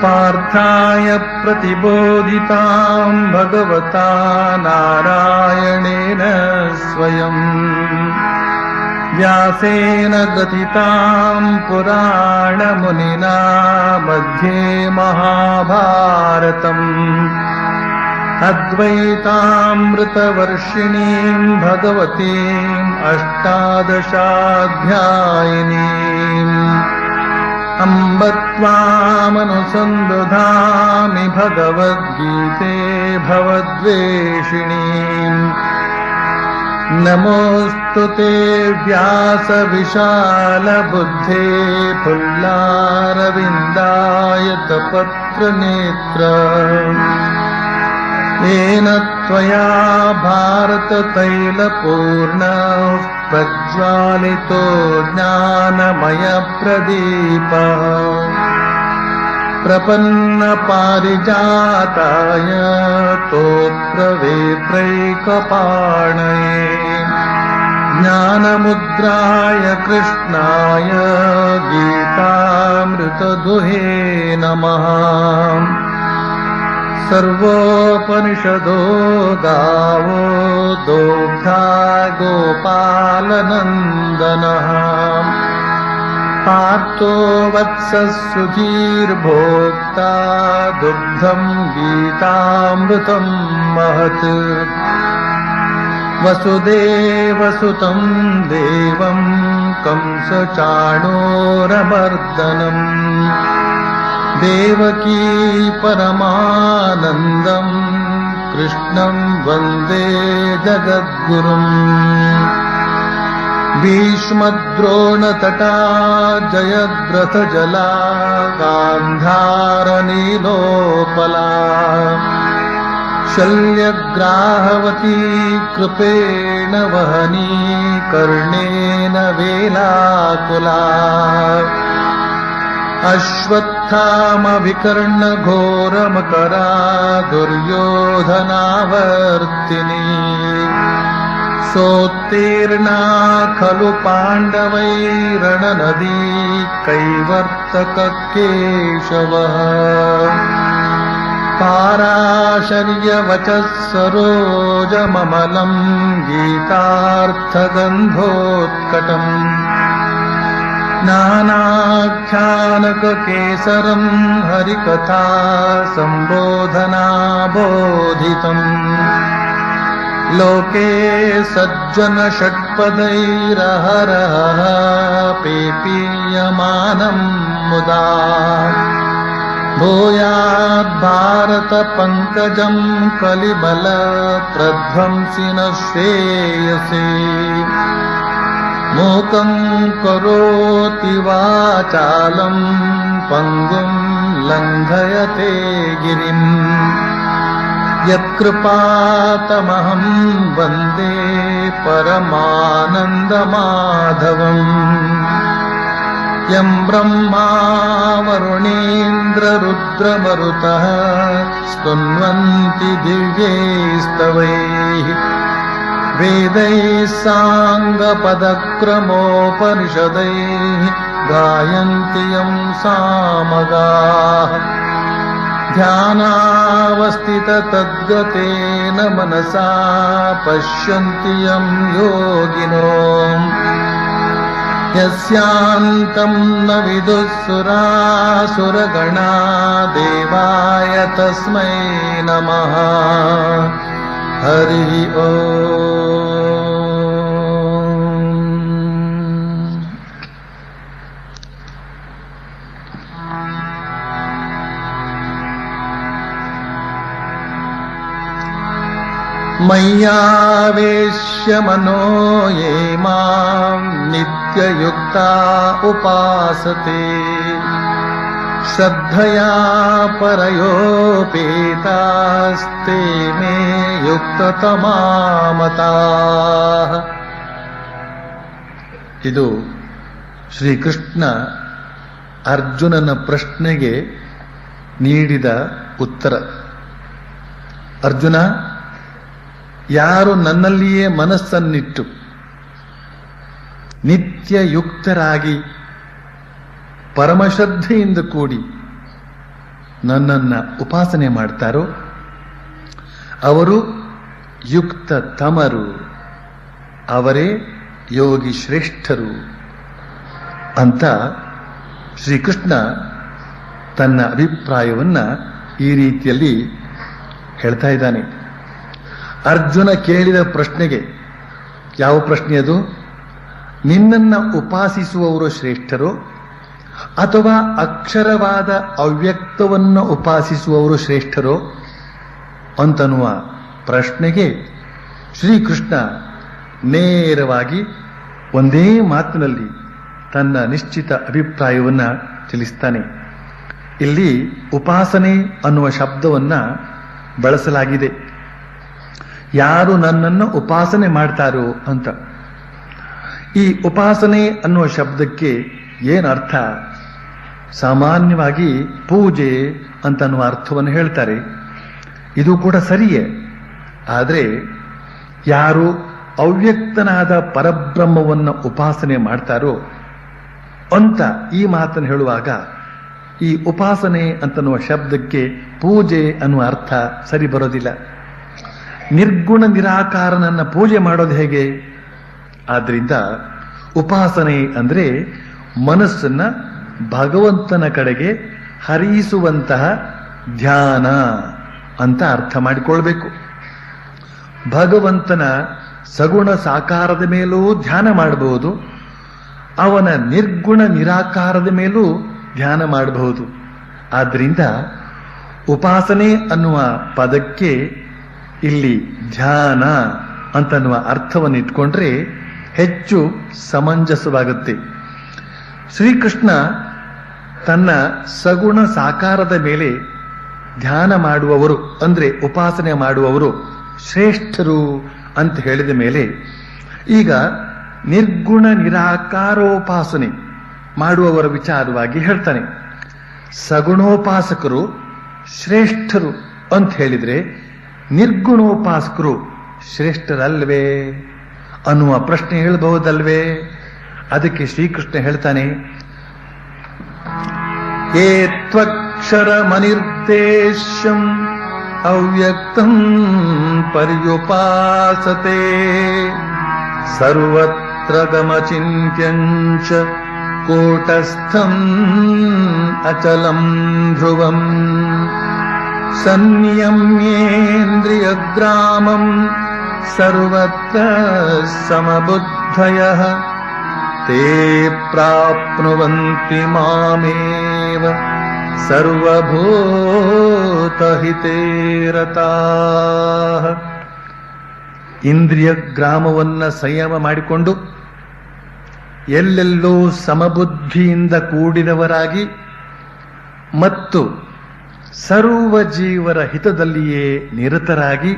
पार्थाय प्रतिबोधितां भगवता नारायणेन स्वयं व्यासेन गथितां पुराणमुनिना मध्ये महाभारतम् अद्वैतामृतवर्षिणीं भगवतीम् अष्टादशाध्यायिनीम् अम्ब त्वामनुसन्दधामि भगवद्गीते भवद्वेषिणीम् नमोऽस्तु ते व्यासविशालबुद्धे फुल्लारविन्दायतपत्रनेत्र येन त्वया भारततैलपूर्णः प्रज्वालितो ज्ञानमयप्रदीपः प्रपन्नपारिजाताय तोत्रवेत्रैकपाणये ज्ञानमुद्राय कृष्णाय गीतामृतदुहे नमः। सर्वोपनिषदो गावो दोग्धा गोपालनन्दनः पार्थो वत्सः सुधीर्भोक्ता दुग्धं गीतामृतं महत् वसुदेवसुतं देवं कंसचाणूरमर्दनम् देवकी परमानन्दं कृष्णं वन्दे जगद्गुरुम् भीष्मद्रोणतटा जयद्रथजला गान्धारनीलोपला शल्यग्राहवती कृपेण वहनी कर्णेन वेलाकुला अश्वत्थामविकर्णघोरमकरा दुर्योधनावर्तिनी सोत्तीर्णा खलु पाण्डवैरणनदी कैवर्तककेशवः पाराशर्यवचः सरोजममलं गीतार्थगन्धोत्कटम् नानाख्यानककेसरं हरिकथा सम्बोधनाबोधितम् लोके सज्जनषट्पदैरहरः पेपीयमानं मुदा भूयाद्भारतपङ्कजं कलिबलप्रध्वंसिनः श्रेयसे मूकं करोति वाचालं पङ्गुं लङ्घयते गिरिम् यत्कृपातमहं वन्दे परमानन्दमाधवम् यं ब्रह्मा वरुणेन्द्ररुद्रमरुतः स्तुन्वन्ति दिव्यैस्तवैः वेदैः साङ्गपदक्रमोपनिषदैः गायन्ति यं सामगाः ध्यानावस्थिततद्गतेन मनसा पश्यन्ति यं योगिनो यस्यान्तं न विदुःसुरासुरगणा देवाय तस्मै नमः। हरि मय्यावेश्य मनो ये मां नित्ययुक्ता उपासते श्रद्धया परयोपेतास्ते मे युक्ततमा मताः। ಇದು ಶ್ರೀಕೃಷ್ಣ ಅರ್ಜುನನ ಪ್ರಶ್ನೆಗೆ ನೀಡಿದ ಉತ್ತರ. ಅರ್ಜುನ, ಯಾರು ನನ್ನಲ್ಲಿಯೇ ಮನಸ್ಸನ್ನಿಟ್ಟು ನಿತ್ಯ ಯುಕ್ತರಾಗಿ ಪರಮಶ್ರದ್ಧೆಯಿಂದ ಕೂಡಿ ನನ್ನನ್ನ ಉಪಾಸನೆ ಮಾಡ್ತಾರೋ ಅವರು ಯುಕ್ತ ತಮರು, ಅವರೇ ಯೋಗಿ ಶ್ರೇಷ್ಠರು ಅಂತ ಶ್ರೀಕೃಷ್ಣ ತನ್ನ ಅಭಿಪ್ರಾಯವನ್ನ ಈ ರೀತಿಯಲ್ಲಿ ಹೇಳ್ತಾ ಇದ್ದಾನೆ. ಅರ್ಜುನ ಕೇಳಿದ ಪ್ರಶ್ನೆಗೆ ಯಾವ ಪ್ರಶ್ನೆ ಅದು? ನಿನ್ನನ್ನ ಉಪಾಸಿಸುವವರು ಶ್ರೇಷ್ಠರು ಅಥವಾ ಅಕ್ಷರವಾದ ಅವ್ಯಕ್ತವನ್ನು ಉಪಾಸಿಸುವವರು ಶ್ರೇಷ್ಠರೋ ಅಂತನ್ನುವ ಪ್ರಶ್ನೆಗೆ ಶ್ರೀಕೃಷ್ಣ ನೇರವಾಗಿ ಒಂದೇ ಮಾತಿನಲ್ಲಿ ತನ್ನ ನಿಶ್ಚಿತ ಅಭಿಪ್ರಾಯವನ್ನ ತಿಳಿಸ್ತಾನೆ. ಇಲ್ಲಿ ಉಪಾಸನೆ ಅನ್ನುವ ಶಬ್ದವನ್ನ ಬಳಸಲಾಗಿದೆ. ಯಾರು ನನ್ನನ್ನು ಉಪಾಸನೆ ಮಾಡ್ತಾರೋ ಅಂತ. ಈ ಉಪಾಸನೆ ಅನ್ನುವ ಶಬ್ದಕ್ಕೆ ಏನರ್ಥ? ಸಾಮಾನ್ಯವಾಗಿ ಪೂಜೆ ಅಂತನ್ನುವ ಅರ್ಥವನ್ನು ಹೇಳ್ತಾರೆ. ಇದು ಕೂಡ ಸರಿಯೇ. ಆದರೆ ಯಾರು ಅವ್ಯಕ್ತನಾದ ಪರಬ್ರಹ್ಮವನ್ನು ಉಪಾಸನೆ ಮಾಡ್ತಾರೋ ಅಂತ ಈ ಮಾತನ್ನು ಹೇಳುವಾಗ ಈ ಉಪಾಸನೆ ಅಂತನ್ನುವ ಶಬ್ದಕ್ಕೆ ಪೂಜೆ ಅನ್ನುವ ಅರ್ಥ ಸರಿ ಬರೋದಿಲ್ಲ. ನಿರ್ಗುಣ ನಿರಾಕಾರನನ್ನ ಪೂಜೆ ಮಾಡೋದು ಹೇಗೆ? ಆದ್ರಿಂದ ಉಪಾಸನೆ ಅಂದ್ರೆ ಮನಸ್ಸನ್ನ ಭಗವಂತನ ಕಡೆಗೆ ಹರಿಸುವಂತಹ ಧ್ಯಾನ ಅಂತ ಅರ್ಥ ಮಾಡಿಕೊಳ್ಬೇಕು. ಭಗವಂತನ ಸಗುಣ ಸಾಕಾರದ ಮೇಲೂ ಧ್ಯಾನ ಮಾಡಬಹುದು, ಅವನ ನಿರ್ಗುಣ ನಿರಾಕಾರದ ಮೇಲೂ ಧ್ಯಾನ ಮಾಡಬಹುದು. ಆದ್ರಿಂದ ಉಪಾಸನೆ ಅನ್ನುವ ಪದಕ್ಕೆ ಇಲ್ಲಿ ಧ್ಯಾನ ಅಂತನ್ನುವ ಅರ್ಥವನ್ನು ಇಟ್ಕೊಂಡ್ರೆ ಹೆಚ್ಚು ಸಮಂಜಸವಾಗುತ್ತೆ. ಶ್ರೀಕೃಷ್ಣ ತನ್ನ ಸಗುಣ ಸಾಕಾರದ ಮೇಲೆ ಧ್ಯಾನ ಮಾಡುವವರು ಅಂದ್ರೆ ಉಪಾಸನೆ ಮಾಡುವವರು ಶ್ರೇಷ್ಠರು ಅಂತ ಹೇಳಿದ ಮೇಲೆ ಈಗ ನಿರ್ಗುಣ ನಿರಾಕಾರೋಪಾಸನೆ ಮಾಡುವವರ ವಿಚಾರವಾಗಿ ಹೇಳ್ತಾನೆ. ಸಗುಣೋಪಾಸಕರು ಶ್ರೇಷ್ಠರು ಅಂತ ಹೇಳಿದ್ರೆ ನಿರ್ಗುಣೋಪಾಸಕರು ಶ್ರೇಷ್ಠರಲ್ವೇ ಅನ್ನುವ ಪ್ರಶ್ನೆ ಹೇಳಬಹುದಲ್ವೇ? ಅದಕ್ಕೆ ಶ್ರೀಕೃಷ್ಣ ಹೇಳ್ತಾನೆ, ಏತ್ವಕ್ಷರಮನಿರ್ದೇಶ್ಯಂ ಅವ್ಯಕ್ತಂ ಪರ್ಯುಪಾಸತೆ ಸರ್ವತ್ರ ಗಮಚಿಂತ್ಯಂಚ ಕೂಟಸ್ಥಂ ಅಚಲಂ ಧ್ರುವಂ ಸಂಯಮ್ಯೇಂದ್ರಿಯಗ್ರಾಮಂ ಸರ್ವತ್ರ ಸಮಬುದ್ಧಯಃ ತೇ ಪ್ರಾಪ್ನುವಂತಿ ಮಾಮೇವ ಸರ್ವಭೂತಹಿತೇ ರತಾಃ. ಇಂದ್ರಿಯ ಗ್ರಾಮವನ್ನ ಸಂಯಮ ಮಾಡಿಕೊಂಡು ಎಲ್ಲೆಲ್ಲೋ ಸಮಬುದ್ಧಿಯಿಂದ ಕೂಡಿದವರಾಗಿ ಮತ್ತು ಸರ್ವ ಜೀವರ ಹಿತದಲ್ಲಿಯೇ ನಿರತರಾಗಿ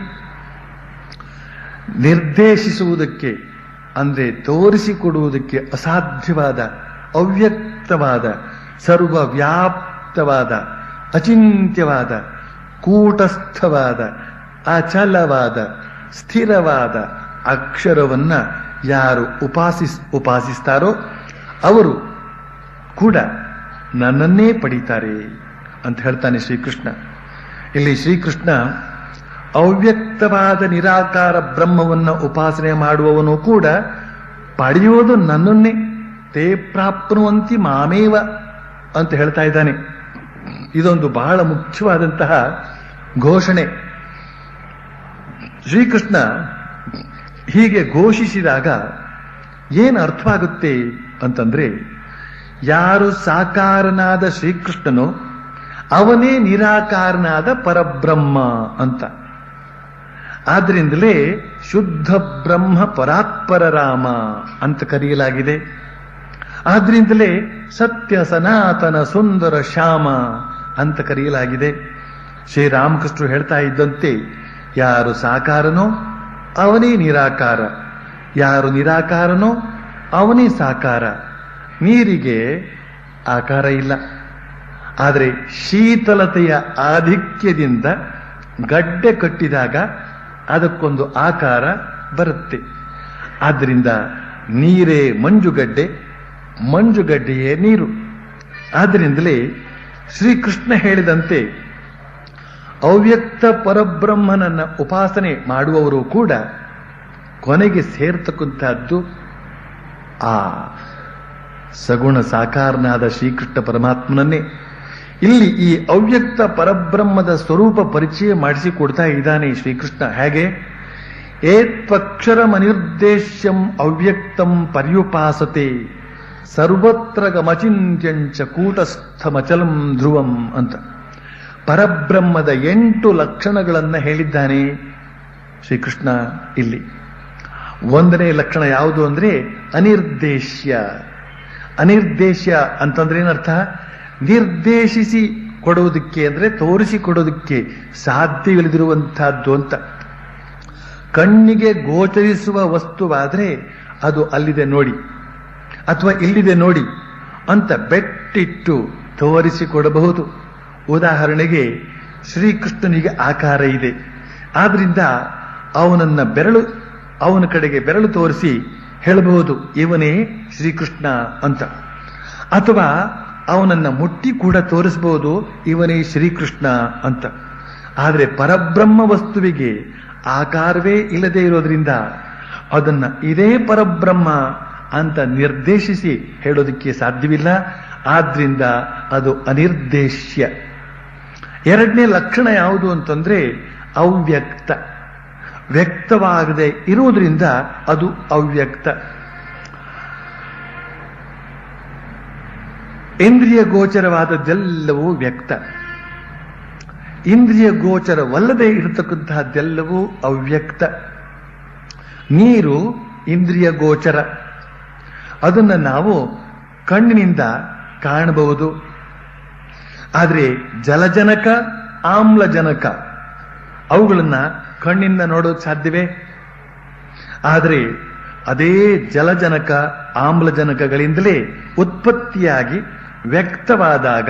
ನಿರ್ದೇಶಿಸುವುದಕ್ಕೆ ಅಂದ್ರೆ ತೋರಿಸಿಕೊಡುವುದಕ್ಕೆ ಅಸಾಧ್ಯವಾದ ಅವ್ಯಕ್ತವಾದ ಸರ್ವವ್ಯಾಪ್ತವಾದ ಅಚಿಂತ್ಯವಾದ ಕೂಟಸ್ಥವಾದ ಅಚಲವಾದ ಸ್ಥಿರವಾದ ಅಕ್ಷರವನ್ನ ಯಾರು ಉಪಾಸಿಸ್ತಾರೋ ಅವರು ಕೂಡ ನನ್ನನ್ನೇ ಪಡೀತಾರೆ ಅಂತ ಹೇಳ್ತಾನೆ ಶ್ರೀಕೃಷ್ಣ. ಇಲ್ಲಿ ಶ್ರೀಕೃಷ್ಣ ಅವ್ಯಕ್ತವಾದ ನಿರಾಕಾರ ಬ್ರಹ್ಮವನ್ನ ಉಪಾಸನೆ ಮಾಡುವವನು ಕೂಡ ಪಡೆಯುವುದು ನನ್ನನ್ನೇ, ತೇ ಪ್ರಾಪ್ನುವಂತಿ ಮಾಮೇವ ಅಂತ ಹೇಳ್ತಾ ಇದ್ದಾನೆ. ಇದೊಂದು ಬಹಳ ಮುಖ್ಯವಾದಂತಹ ಘೋಷಣೆ. ಶ್ರೀಕೃಷ್ಣ ಹೀಗೆ ಘೋಷಿಸಿದಾಗ ಏನು ಅರ್ಥವಾಗುತ್ತೆ ಅಂತಂದ್ರೆ, ಯಾರು ಸಾಕಾರನಾದ ಶ್ರೀಕೃಷ್ಣನೋ ಅವನೇ ನಿರಾಕಾರನಾದ ಪರಬ್ರಹ್ಮ ಅಂತ. ಆದ್ರಿಂದಲೇ ಶುದ್ಧ ಬ್ರಹ್ಮ ಪರಾತ್ಪರ ರಾಮ ಅಂತ ಕರೆಯಲಾಗಿದೆ. ಆದ್ರಿಂದಲೇ ಸತ್ಯ ಸನಾತನ ಸುಂದರ ಶ್ಯಾಮ ಅಂತ ಕರೆಯಲಾಗಿದೆ. ಶ್ರೀರಾಮಕೃಷ್ಣರು ಹೇಳ್ತಾ ಇದ್ದಂತೆ, ಯಾರು ಸಾಕಾರನೋ ಅವನೇ ನಿರಾಕಾರ, ಯಾರು ನಿರಾಕಾರನೋ ಅವನೇ ಸಾಕಾರ. ನೀರಿಗೆ ಆಕಾರ ಇಲ್ಲ, ಆದರೆ ಶೀತಲತೆಯ ಆಧಿಕ್ಯದಿಂದ ಗಡ್ಡೆ ಕಟ್ಟಿದಾಗ ಅದಕ್ಕೊಂದು ಆಕಾರ ಬರುತ್ತೆ. ಆದ್ದರಿಂದ ನೀರೇ ಮಂಜುಗಡ್ಡೆ, ಮಂಜುಗಡ್ಡೆಯೇ ನೀರು. ಆದ್ದರಿಂದಲೇ ಶ್ರೀಕೃಷ್ಣ ಹೇಳಿದಂತೆ ಅವ್ಯಕ್ತ ಪರಬ್ರಹ್ಮನನ್ನ ಉಪಾಸನೆ ಮಾಡುವವರು ಕೂಡ ಕೊನೆಗೆ ಸೇರ್ತಕ್ಕಂತಹದ್ದು ಆ ಸಗುಣ ಸಾಕಾರನಾದ ಶ್ರೀಕೃಷ್ಣ ಪರಮಾತ್ಮನನ್ನೇ. ಇಲ್ಲಿ ಈ ಅವ್ಯಕ್ತ ಪರಬ್ರಹ್ಮದ ಸ್ವರೂಪ ಪರಿಚಯ ಮಾಡಿಸಿಕೊಡ್ತಾ ಇದ್ದಾನೆ ಶ್ರೀಕೃಷ್ಣ. ಹೇಗೆ? ಏತ್ವಕ್ಷರಮನಿರ್ದೇಶ್ಯಂ ಅವ್ಯಕ್ತಂ ಪರ್ಯುಪಾಸತೆ ಸರ್ವತ್ರ ಗಮಚಿಂತ್ಯಂಚ ಕೂಟಸ್ಥಮಚಲಂ ಧ್ರುವಂ ಅಂತ ಪರಬ್ರಹ್ಮದ 8 ಲಕ್ಷಣಗಳನ್ನ ಹೇಳಿದ್ದಾನೆ ಶ್ರೀಕೃಷ್ಣ ಇಲ್ಲಿ. 1ನೇ ಲಕ್ಷಣ ಯಾವುದು ಅಂದ್ರೆ ಅನಿರ್ದೇಶ್ಯ. ಅನಿರ್ದೇಶ್ಯ ಅಂತಂದ್ರೆ ಏನರ್ಥ? ನಿರ್ದೇಶಿಸಿ ಕೊಡುವುದಕ್ಕೆ ಅಂದ್ರೆ ತೋರಿಸಿ ಕೊಡೋದಕ್ಕೆ ಸಾಧ್ಯವಿಲ್ಲದಿರುವಂತಹದ್ದು ಅಂತ. ಕಣ್ಣಿಗೆ ಗೋಚರಿಸುವ ವಸ್ತುವಾದ್ರೆ ಅದು ಅಲ್ಲಿದೆ ನೋಡಿ ಅಥವಾ ಇಲ್ಲಿದೆ ನೋಡಿ ಅಂತ ಬೆಟ್ಟಿಟ್ಟು ತೋರಿಸಿಕೊಡಬಹುದು. ಉದಾಹರಣೆಗೆ ಶ್ರೀಕೃಷ್ಣನಿಗೆ ಆಕಾರ ಇದೆ, ಆದ್ರಿಂದ ಅವನ ಕಡೆಗೆ ಬೆರಳು ತೋರಿಸಿ ಹೇಳಬಹುದು ಇವನೇ ಶ್ರೀಕೃಷ್ಣ ಅಂತ. ಅಥವಾ ಅವನನ್ನ ಮುಟ್ಟಿ ಕೂಡ ತೋರಿಸಬಹುದು ಇವನೇ ಶ್ರೀಕೃಷ್ಣ ಅಂತ. ಆದರೆ ಪರಬ್ರಹ್ಮ ವಸ್ತುವಿಗೆ ಆಕಾರವೇ ಇಲ್ಲದೆ ಇರೋದ್ರಿಂದ ಅದನ್ನ ಇದೇ ಪರಬ್ರಹ್ಮ ಅಂತ ನಿರ್ದೇಶಿಸಿ ಹೇಳೋದಕ್ಕೆ ಸಾಧ್ಯವಿಲ್ಲ. ಆದ್ರಿಂದ ಅದು ಅನಿರ್ದೇಶ್ಯ. 2ನೇ ಲಕ್ಷಣ ಯಾವುದು ಅಂತಂದ್ರೆ ಅವ್ಯಕ್ತ. ವ್ಯಕ್ತವಾಗದೆ ಇರುವುದರಿಂದ ಅದು ಅವ್ಯಕ್ತ. ಇಂದ್ರಿಯ ಗೋಚರವಾದದ್ದೆಲ್ಲವೂ ವ್ಯಕ್ತ, ಇಂದ್ರಿಯ ಗೋಚರವಲ್ಲದೆ ಇರತಕ್ಕಂತಹದ್ದೆಲ್ಲವೂ ಅವ್ಯಕ್ತ. ನೀರು ಇಂದ್ರಿಯ ಗೋಚರ, ಅದನ್ನು ನಾವು ಕಣ್ಣಿನಿಂದ ಕಾಣಬಹುದು. ಆದರೆ ಜಲಜನಕ, ಆಮ್ಲಜನಕ ಅವುಗಳನ್ನ ಕಣ್ಣಿಂದ ನೋಡೋದು ಸಾಧ್ಯವೇ? ಆದರೆ ಅದೇ ಜಲಜನಕ ಆಮ್ಲಜನಕಗಳಿಂದಲೇ ಉತ್ಪತ್ತಿಯಾಗಿ ವ್ಯಕ್ತವಾದಾಗ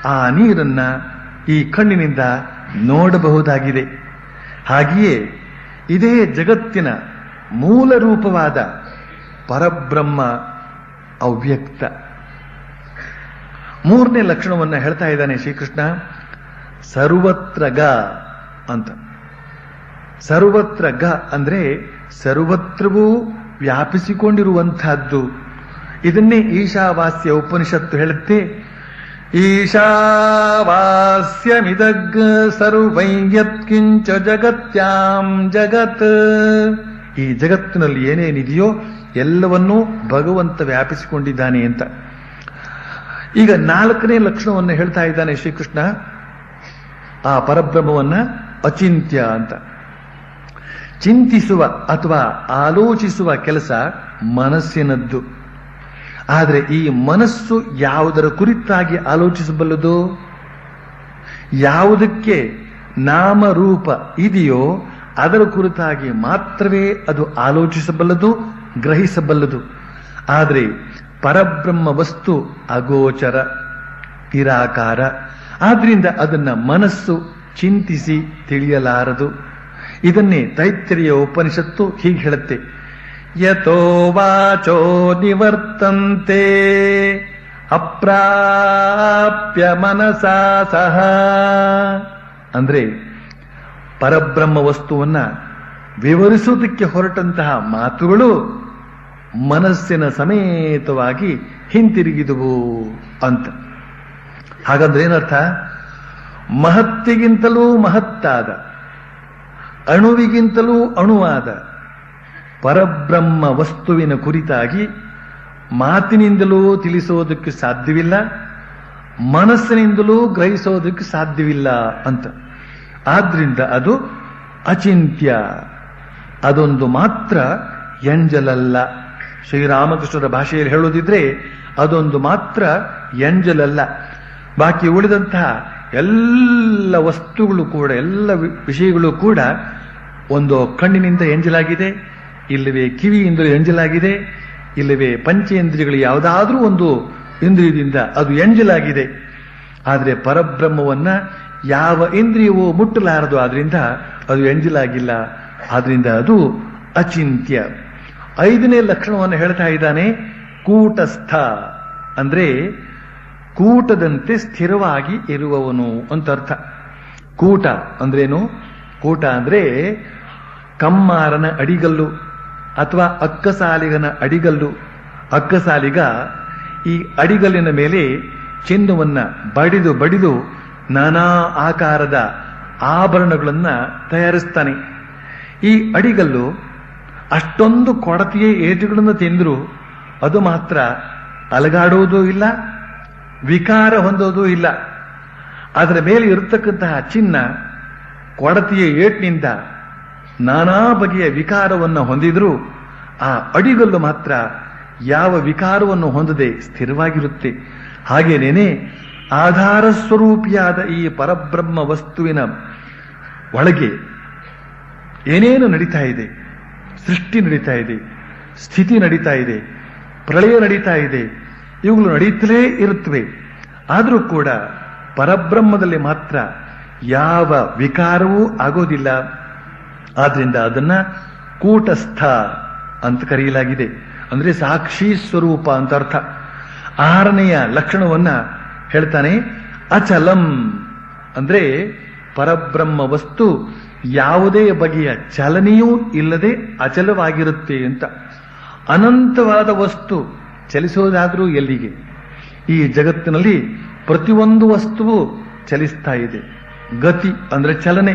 ಆ ನೀರನ್ನ ಈ ಕಣ್ಣಿನಿಂದ ನೋಡಬಹುದಾಗಿದೆ. ಹಾಗೆಯೇ ಇದೇ ಜಗತ್ತಿನ ಮೂಲ ರೂಪವಾದ ಪರಬ್ರಹ್ಮ ಅವ್ಯಕ್ತ. 3ನೇ ಲಕ್ಷಣವನ್ನು ಹೇಳ್ತಾ ಇದ್ದಾನೆ ಶ್ರೀಕೃಷ್ಣ, ಸರ್ವತ್ರ ಗ ಅಂತ. ಸರ್ವತ್ರ ಗ ಅಂದ್ರೆ ಸರ್ವತ್ರವೂ ವ್ಯಾಪಿಸಿಕೊಂಡಿರುವಂತಹದ್ದು. ಇದನ್ನೇ ಈಶಾವಾಸ್ಯ ಉಪನಿಷತ್ತು ಹೇಳುತ್ತೆ. ಈಶಾವಾಸ್ಯಮಿದಗ್ ಸರ್ವೈ ಯತ್ಕಿಂಚ ಜಗತ್ಯಾಂ ಜಗತ್. ಈ ಜಗತ್ತಿನಲ್ಲಿ ಏನೇನಿದೆಯೋ ಎಲ್ಲವನ್ನೂ ಭಗವಂತ ವ್ಯಾಪಿಸಿಕೊಂಡಿದ್ದಾನೆ ಅಂತ. ಈಗ 4ನೇ ಲಕ್ಷಣವನ್ನು ಹೇಳ್ತಾ ಇದ್ದಾನೆ ಶ್ರೀಕೃಷ್ಣ, ಆ ಪರಬ್ರಹ್ಮವನ್ನ ಅಚಿಂತ್ಯ ಅಂತ. ಚಿಂತಿಸುವ ಅಥವಾ ಆಲೋಚಿಸುವ ಕೆಲಸ ಮನಸ್ಸಿನದ್ದು. ಆದರೆ ಈ ಮನಸ್ಸು ಯಾವುದರ ಕುರಿತಾಗಿ ಆಲೋಚಿಸಬಲ್ಲದು? ಯಾವುದಕ್ಕೆ ನಾಮರೂಪ ಇದೆಯೋ ಅದರ ಕುರಿತಾಗಿ ಮಾತ್ರವೇ ಅದು ಆಲೋಚಿಸಬಲ್ಲದು, ಗ್ರಹಿಸಬಲ್ಲದು. ಆದರೆ ಪರಬ್ರಹ್ಮ ವಸ್ತು ಅಗೋಚರ, ನಿರಾಕಾರ. ಆದ್ರಿಂದ ಅದನ್ನ ಮನಸ್ಸು ಚಿಂತಿಸಿ ತಿಳಿಯಲಾರದು. ಇದನ್ನೇ ತೈತ್ತಿರೀಯ ಉಪನಿಷತ್ತು ಹೀಗೆ ಹೇಳುತ್ತೆ, ಯತೋ ವಾಚೋ ನಿವರ್ತಂತೆ ಅಪ್ರಾಪ್ಯ ಮನಸಾ ಸಹ. ಅಂದ್ರೆ ಪರಬ್ರಹ್ಮ ವಸ್ತುವನ್ನ ವಿವರಿಸುವುದಕ್ಕೆ ಹೊರಟಂತಹ ಮಾತುಗಳು ಮನಸ್ಸಿನ ಸಮೇತವಾಗಿ ಹಿಂತಿರುಗಿದುವು ಅಂತ. ಹಾಗಂದ್ರೆ ಏನರ್ಥ? ಮಹತ್ತಿಗಿಂತಲೂ ಮಹತ್ತಾದ, ಅಣುವಿಗಿಂತಲೂ ಅಣುವಾದ ಪರಬ್ರಹ್ಮ ವಸ್ತುವಿನ ಕುರಿತಾಗಿ ಮಾತಿನಿಂದಲೂ ತಿಳಿಸೋದಕ್ಕೆ ಸಾಧ್ಯವಿಲ್ಲ, ಮನಸ್ಸಿನಿಂದಲೂ ಗ್ರಹಿಸೋದಕ್ಕೆ ಸಾಧ್ಯವಿಲ್ಲ ಅಂತ. ಆದ್ರಿಂದ ಅದು ಅಚಿಂತ್ಯ. ಅದೊಂದು ಮಾತ್ರ ಎಂಜಲಲ್ಲ. ಶ್ರೀರಾಮಕೃಷ್ಣರ ಭಾಷೆಯಲ್ಲಿ ಹೇಳೋದಿದ್ರೆ ಅದೊಂದು ಮಾತ್ರ ಎಂಜಲಲ್ಲ. ಬಾಕಿ ಉಳಿದಂತಹ ಎಲ್ಲ ವಸ್ತುಗಳು ಕೂಡ, ಎಲ್ಲ ವಿಷಯಗಳು ಕೂಡ ಒಂದು ಕಣ್ಣಿನಿಂದ ಎಂಜಲಾಗಿದೆ, ಇಲ್ಲವೇ ಕಿವಿಯಿಂದಲೂ ಎಂಜಲಾಗಿದೆ, ಇಲ್ಲವೇ ಪಂಚೇಂದ್ರಿಯಗಳು ಯಾವುದಾದ್ರೂ ಒಂದು ಇಂದ್ರಿಯದಿಂದ ಅದು ಎಂಜಲಾಗಿದೆ. ಆದರೆ ಪರಬ್ರಹ್ಮವನ್ನ ಯಾವ ಇಂದ್ರಿಯವೂ ಮುಟ್ಟಲಾರದು. ಆದ್ರಿಂದ ಅದು ಎಂಜಲಾಗಿಲ್ಲ. ಆದ್ರಿಂದ ಅದು ಅಚಿಂತ್ಯ. 5ನೇ ಲಕ್ಷಣವನ್ನು ಹೇಳ್ತಾ ಇದ್ದಾನೆ, ಕೂಟಸ್ಥ. ಅಂದ್ರೆ ಕೂಟದಂತೆ ಸ್ಥಿರವಾಗಿ ಇರುವವನು ಅಂತ ಅರ್ಥ. ಕೂಟ ಅಂದ್ರೇನು? ಕೂಟ ಅಂದ್ರೆ ಕಮ್ಮಾರನ ಅಡಿಗಲ್ಲು ಅಥವಾ ಅಕ್ಕಸಾಲಿಗನ ಅಡಿಗಲ್ಲು. ಅಕ್ಕಸಾಲಿಗ ಈ ಅಡಿಗಲ್ಲಿನ ಮೇಲೆ ಚಿನ್ನವನ್ನ ಬಡಿದು ಬಡಿದು ನಾನಾ ಆಕಾರದ ಆಭರಣಗಳನ್ನ ತಯಾರಿಸ್ತಾನೆ. ಈ ಅಡಿಗಲ್ಲು ಅಷ್ಟೊಂದು ಕೊಡತಿಯ ಏಟುಗಳನ್ನು ತಿಂದರೂ ಅದು ಮಾತ್ರ ಅಲಗಾಡುವುದೂ ಇಲ್ಲ, ವಿಕಾರ ಹೊಂದೋದೂ ಇಲ್ಲ. ಅದರ ಮೇಲೆ ಇರತಕ್ಕಂತಹ ಚಿನ್ನ ಕೊಡತಿಯ ಏಟಿನಿಂದ ನಾನಾ ಬಗೆಯ ವಿಕಾರವನ್ನು ಹೊಂದಿದರೂ ಆ ಅಡಿಗಲ್ಲು ಮಾತ್ರ ಯಾವ ವಿಕಾರವನ್ನು ಹೊಂದದೆ ಸ್ಥಿರವಾಗಿರುತ್ತೆ. ಹಾಗೇನೇನೆ ಆಧಾರ ಸ್ವರೂಪಿಯಾದ ಈ ಪರಬ್ರಹ್ಮ ವಸ್ತುವಿನ ಒಳಗೆ ಏನೇನು ನಡೀತಾ ಇದೆ, ಸೃಷ್ಟಿ ನಡೀತಾ ಇದೆ, ಸ್ಥಿತಿ ನಡೀತಾ ಇದೆ, ಪ್ರಳಯ ನಡೀತಾ ಇದೆ, ಇವುಗಳು ನಡೀತಲೇ ಇರುತ್ತವೆ. ಆದರೂ ಕೂಡ ಪರಬ್ರಹ್ಮದಲ್ಲಿ ಮಾತ್ರ ಯಾವ ವಿಕಾರವೂ ಆಗೋದಿಲ್ಲ. ಆದ್ರಿಂದ ಅದನ್ನ ಕೂಟಸ್ಥ ಅಂತ ಕರೆಯಲಾಗಿದೆ. ಅಂದ್ರೆ ಸಾಕ್ಷಿ ಸ್ವರೂಪ ಅಂತ ಅರ್ಥ. 6ನೆಯ ಲಕ್ಷಣವನ್ನ ಹೇಳ್ತಾನೆ, ಅಚಲಂ. ಅಂದ್ರೆ ಪರಬ್ರಹ್ಮ ವಸ್ತು ಯಾವುದೇ ಬಗೆಯ ಚಲನೆಯೂ ಇಲ್ಲದೆ ಅಚಲವಾಗಿರುತ್ತೆ ಅಂತ. ಅನಂತವಾದ ವಸ್ತು ಚಲಿಸೋದಾದ್ರೂ ಎಲ್ಲಿಗೆ? ಈ ಜಗತ್ತಿನಲ್ಲಿ ಪ್ರತಿಯೊಂದು ವಸ್ತುವು ಚಲಿಸ್ತಾ ಇದೆ. ಗತಿ ಅಂದ್ರೆ ಚಲನೆ,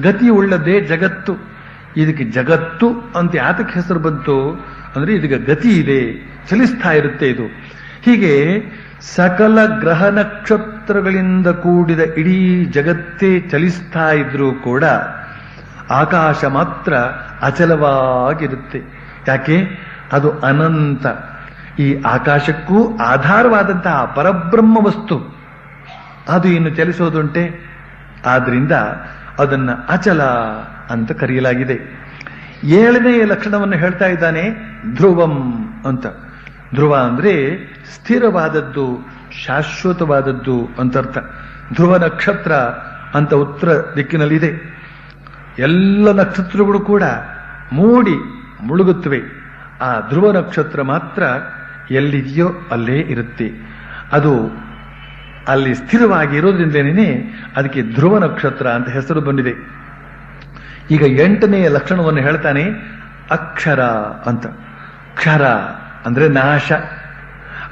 ಗತಿ ಉಳ್ಳದೇ ಜಗತ್ತು. ಇದಕ್ಕೆ ಜಗತ್ತು ಅಂತ ಯಾತಕ್ಕೆ ಹೆಸರು ಬಂತು ಅಂದ್ರೆ ಇದಕ್ಕೆ ಗತಿ ಇದೆ, ಚಲಿಸ್ತಾ ಇರುತ್ತೆ ಇದು. ಹೀಗೆ ಸಕಲ ಗ್ರಹ ನಕ್ಷತ್ರಗಳಿಂದ ಕೂಡಿದ ಇಡೀ ಜಗತ್ತೇ ಚಲಿಸ್ತಾ ಇದ್ರೂ ಕೂಡ ಆಕಾಶ ಮಾತ್ರ ಅಚಲವಾಗಿರುತ್ತೆ. ಯಾಕೆ? ಅದು ಅನಂತ. ಈ ಆಕಾಶಕ್ಕೂ ಆಧಾರವಾದಂತಹ ಪರಬ್ರಹ್ಮ ವಸ್ತು ಅದು ಇನ್ನು ಚಲಿಸೋದುಂಟೆ. ಆದ್ರಿಂದ ಅದನ್ನ ಅಚಲ ಅಂತ ಕರೆಯಲಾಗಿದೆ. 7ನೇ ಲಕ್ಷಣವನ್ನು ಹೇಳ್ತಾ ಇದ್ದಾನೆ, ಧ್ರುವಂ ಅಂತ. ಧ್ರುವ ಅಂದ್ರೆ ಸ್ಥಿರವಾದದ್ದು, ಶಾಶ್ವತವಾದದ್ದು ಅಂತ ಅರ್ಥ. ಧ್ರುವ ನಕ್ಷತ್ರ ಅಂತ ಉತ್ತರ ದಿಕ್ಕಿನಲ್ಲಿದೆ. ಎಲ್ಲ ನಕ್ಷತ್ರಗಳು ಕೂಡ ಮೂಡಿ ಮುಳುಗುತ್ತವೆ. ಆ ಧ್ರುವ ನಕ್ಷತ್ರ ಮಾತ್ರ ಎಲ್ಲಿದೆಯೋ ಅಲ್ಲೇ ಇರುತ್ತೆ. ಅದು ಅಲ್ಲಿ ಸ್ಥಿರವಾಗಿ ಇರೋದ್ರಿಂದಲೇ ಅದಕ್ಕೆ ಧ್ರುವ ನಕ್ಷತ್ರ ಅಂತ ಹೆಸರು ಬಂದಿದೆ. ಈಗ 8ನೇ ಲಕ್ಷಣವನ್ನು ಹೇಳ್ತಾನೆ, ಅಕ್ಷರ ಅಂತ. ಕ್ಷರ ಅಂದ್ರೆ ನಾಶ,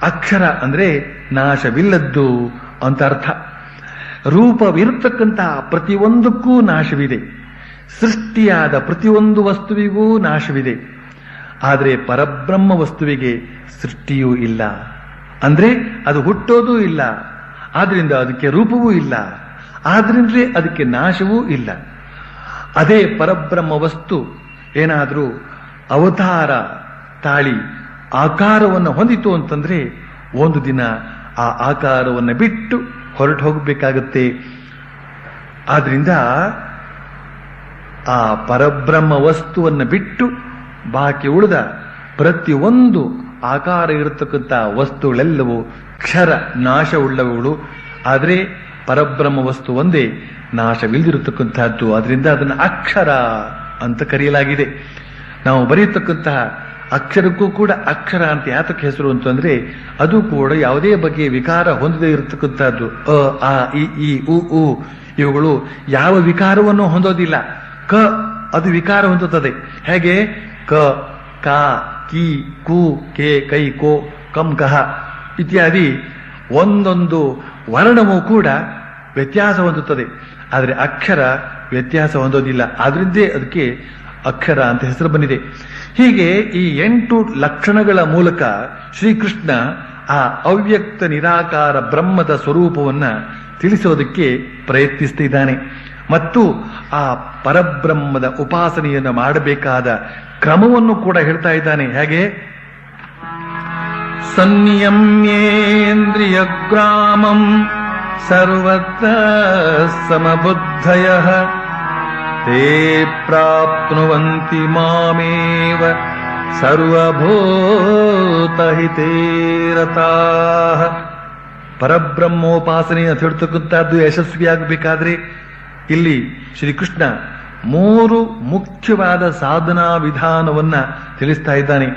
ಅಕ್ಷರ ಅಂದ್ರೆ ನಾಶವಿಲ್ಲದ್ದು ಅಂತ ಅರ್ಥ. ರೂಪವಿರತಕ್ಕಂತಹ ಪ್ರತಿಯೊಂದಕ್ಕೂ ನಾಶವಿದೆ, ಸೃಷ್ಟಿಯಾದ ಪ್ರತಿಯೊಂದು ವಸ್ತುವಿಗೂ ನಾಶವಿದೆ. ಆದರೆ ಪರಬ್ರಹ್ಮ ವಸ್ತುವಿಗೆ ಸೃಷ್ಟಿಯೂ ಇಲ್ಲ, ಅಂದ್ರೆ ಅದು ಹುಟ್ಟೋದೂ ಇಲ್ಲ. ಆದ್ರಿಂದ ಅದಕ್ಕೆ ರೂಪವೂ ಇಲ್ಲ, ಆದ್ರಿಂದಲೇ ಅದಕ್ಕೆ ನಾಶವೂ ಇಲ್ಲ. ಅದೇ ಪರಬ್ರಹ್ಮ ವಸ್ತು ಏನಾದರೂ ಅವತಾರ ತಾಳಿ ಆಕಾರವನ್ನು ಹೊಂದಿತು ಅಂತಂದ್ರೆ ಒಂದು ದಿನ ಆ ಆಕಾರವನ್ನು ಬಿಟ್ಟು ಹೊರಟು ಹೋಗಬೇಕಾಗತ್ತೆ. ಆದ್ರಿಂದ ಆ ಪರಬ್ರಹ್ಮ ವಸ್ತುವನ್ನು ಬಿಟ್ಟು ಬಾಕಿ ಉಳಿದ ಪ್ರತಿಯೊಂದು ಆಕಾರ ಇರತಕ್ಕಂಥ ವಸ್ತುಗಳೆಲ್ಲವೂ ಕ್ಷರ ನಾಶವುಳ್ಳವುಗಳು. ಆದರೆ ಪರಬ್ರಹ್ಮ ವಸ್ತು ಒಂದೇ ನಾಶವಿಲ್ಲದಿರತಕ್ಕಂತಹದ್ದು. ಅದರಿಂದ ಅದನ್ನು ಅಕ್ಷರ ಅಂತ ಕರೆಯಲಾಗಿದೆ. ನಾವು ಬರೆಯತಕ್ಕಂತಹ ಅಕ್ಷರಕ್ಕೂ ಕೂಡ ಅಕ್ಷರ ಅಂತ ಯಾತಕ್ಕೆ ಹೆಸರು ಅಂತಂದ್ರೆ ಅದು ಕೂಡ ಯಾವುದೇ ಬಗೆಯ ವಿಕಾರ ಹೊಂದದೇ ಇರತಕ್ಕಂಥದ್ದು. ಅ, ಆ, ಇ, ಉ ಇವುಗಳು ಯಾವ ವಿಕಾರವನ್ನು ಹೊಂದೋದಿಲ್ಲ. ಕ ಅದು ವಿಕಾರ ಹೊಂದುತ್ತದೆ. ಹೇಗೆ? ಕ, ಕ, ಕಿ, ಕು, ಕೆ, ಕೈ, ಕೋ, ಕಂ, ಕಹ ಇತ್ಯಾದಿ ಒಂದೊಂದು ವರ್ಣವೂ ಕೂಡ ವ್ಯತ್ಯಾಸ ಹೊಂದುತ್ತದೆ. ಆದರೆ ಅಕ್ಷರ ವ್ಯತ್ಯಾಸ ಹೊಂದೋದಿಲ್ಲ. ಆದ್ರಿಂದೇ ಅದಕ್ಕೆ ಅಕ್ಷರ ಅಂತ ಹೆಸರು ಬಂದಿದೆ. ಹೀಗೆ ಈ 8 ಲಕ್ಷಣಗಳ ಮೂಲಕ ಶ್ರೀಕೃಷ್ಣ ಆ ಅವ್ಯಕ್ತ ನಿರಾಕಾರ ಬ್ರಹ್ಮದ ಸ್ವರೂಪವನ್ನ ತಿಳಿಸೋದಕ್ಕೆ ಪ್ರಯತ್ನಿಸ್ತಿದ್ದಾನೆ. ಮತ್ತು ಆ ಪರಬ್ರಹ್ಮದ ಉಪಾಸನೆಯನ್ನು ಮಾಡಬೇಕಾದ ಕ್ರಮವನ್ನು ಕೂಡ ಹೇಳ್ತಾ ಇದ್ದಾನೆ. ಹೇಗೆ? ಸಂಯಮ್ಯೇಂದ್ರಿಯ ಗ್ರಾಮಂ ಸರ್ವತ್ರ ಸಮಬುದ್ಧಯಃ ತೇ ಪ್ರಾಪ್ನುವಂತಿ ಮಾಮೇವ ಸರ್ವಭೂತಹಿತೇ ರತಾಃ. ಪರಬ್ರಹ್ಮೋಪಾಸನೆ ಅಂತ ಹೇಳ್ತಕ್ಕಂಥದ್ದು ಯಶಸ್ವಿಯಾಗಬೇಕಾದ್ರೆ ಇಲ್ಲಿ ಶ್ರೀಕೃಷ್ಣ 3 ಮುಖ್ಯವಾದ ಸಾಧನಾ ವಿಧಾನವನ್ನ ತಿಳಿಸ್ತಾ ಇದ್ದಾನೆ.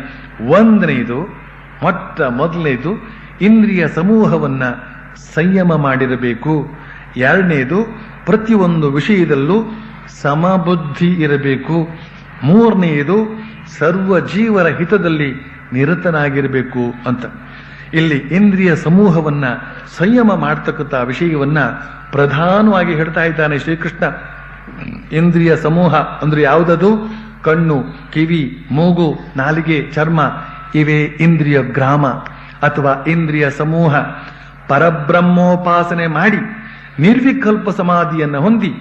ಒಂದನೇದು, ಮೊದಲನೇದು ಇಂದ್ರಿಯ ಸಮೂಹವನ್ನ ಸಂಯಮ ಮಾಡಿರಬೇಕು. ಎರಡನೇದು, ಪ್ರತಿಯೊಂದು ವಿಷಯದಲ್ಲೂ ಸಮಬುದ್ಧಿ ಇರಬೇಕು. ಮೂರನೆಯದು, ಸರ್ವ ಜೀವರ ಹಿತದಲ್ಲಿ ನಿರತನಾಗಿರಬೇಕು ಅಂತ. ಇಲ್ಲಿ ಇಂದ್ರಿಯ ಸಮೂಹವನ್ನ ಸಂಯಮ ಮಾಡ್ತಕ್ಕಂಥ ವಿಷಯವನ್ನ ಪ್ರಧಾನವಾಗಿ ಹೇಳ್ತಾ ಇದ್ದಾನೆ ಶ್ರೀಕೃಷ್ಣ. ಇಂದ್ರಿಯ ಸಮೂಹ ಅಂದ್ರೆ ಯಾವುದದು? ಕಣ್ಣು, ಕಿವಿ, ಮೂಗು, ನಾಲಿಗೆ, ಚರ್ಮ, ಇವೇ ಇಂದ್ರಿಯ ಗ್ರಾಮ ಅಥವಾ ಇಂದ್ರಿಯ ಸಮೂಹ. ಪರಬ್ರಹ್ಮೋಪಾಸನೆ ಮಾಡಿ ನಿರ್ವಿಕಲ್ಪ ಸಮಾಧಿಯನ್ನ ಹೊಂದಿ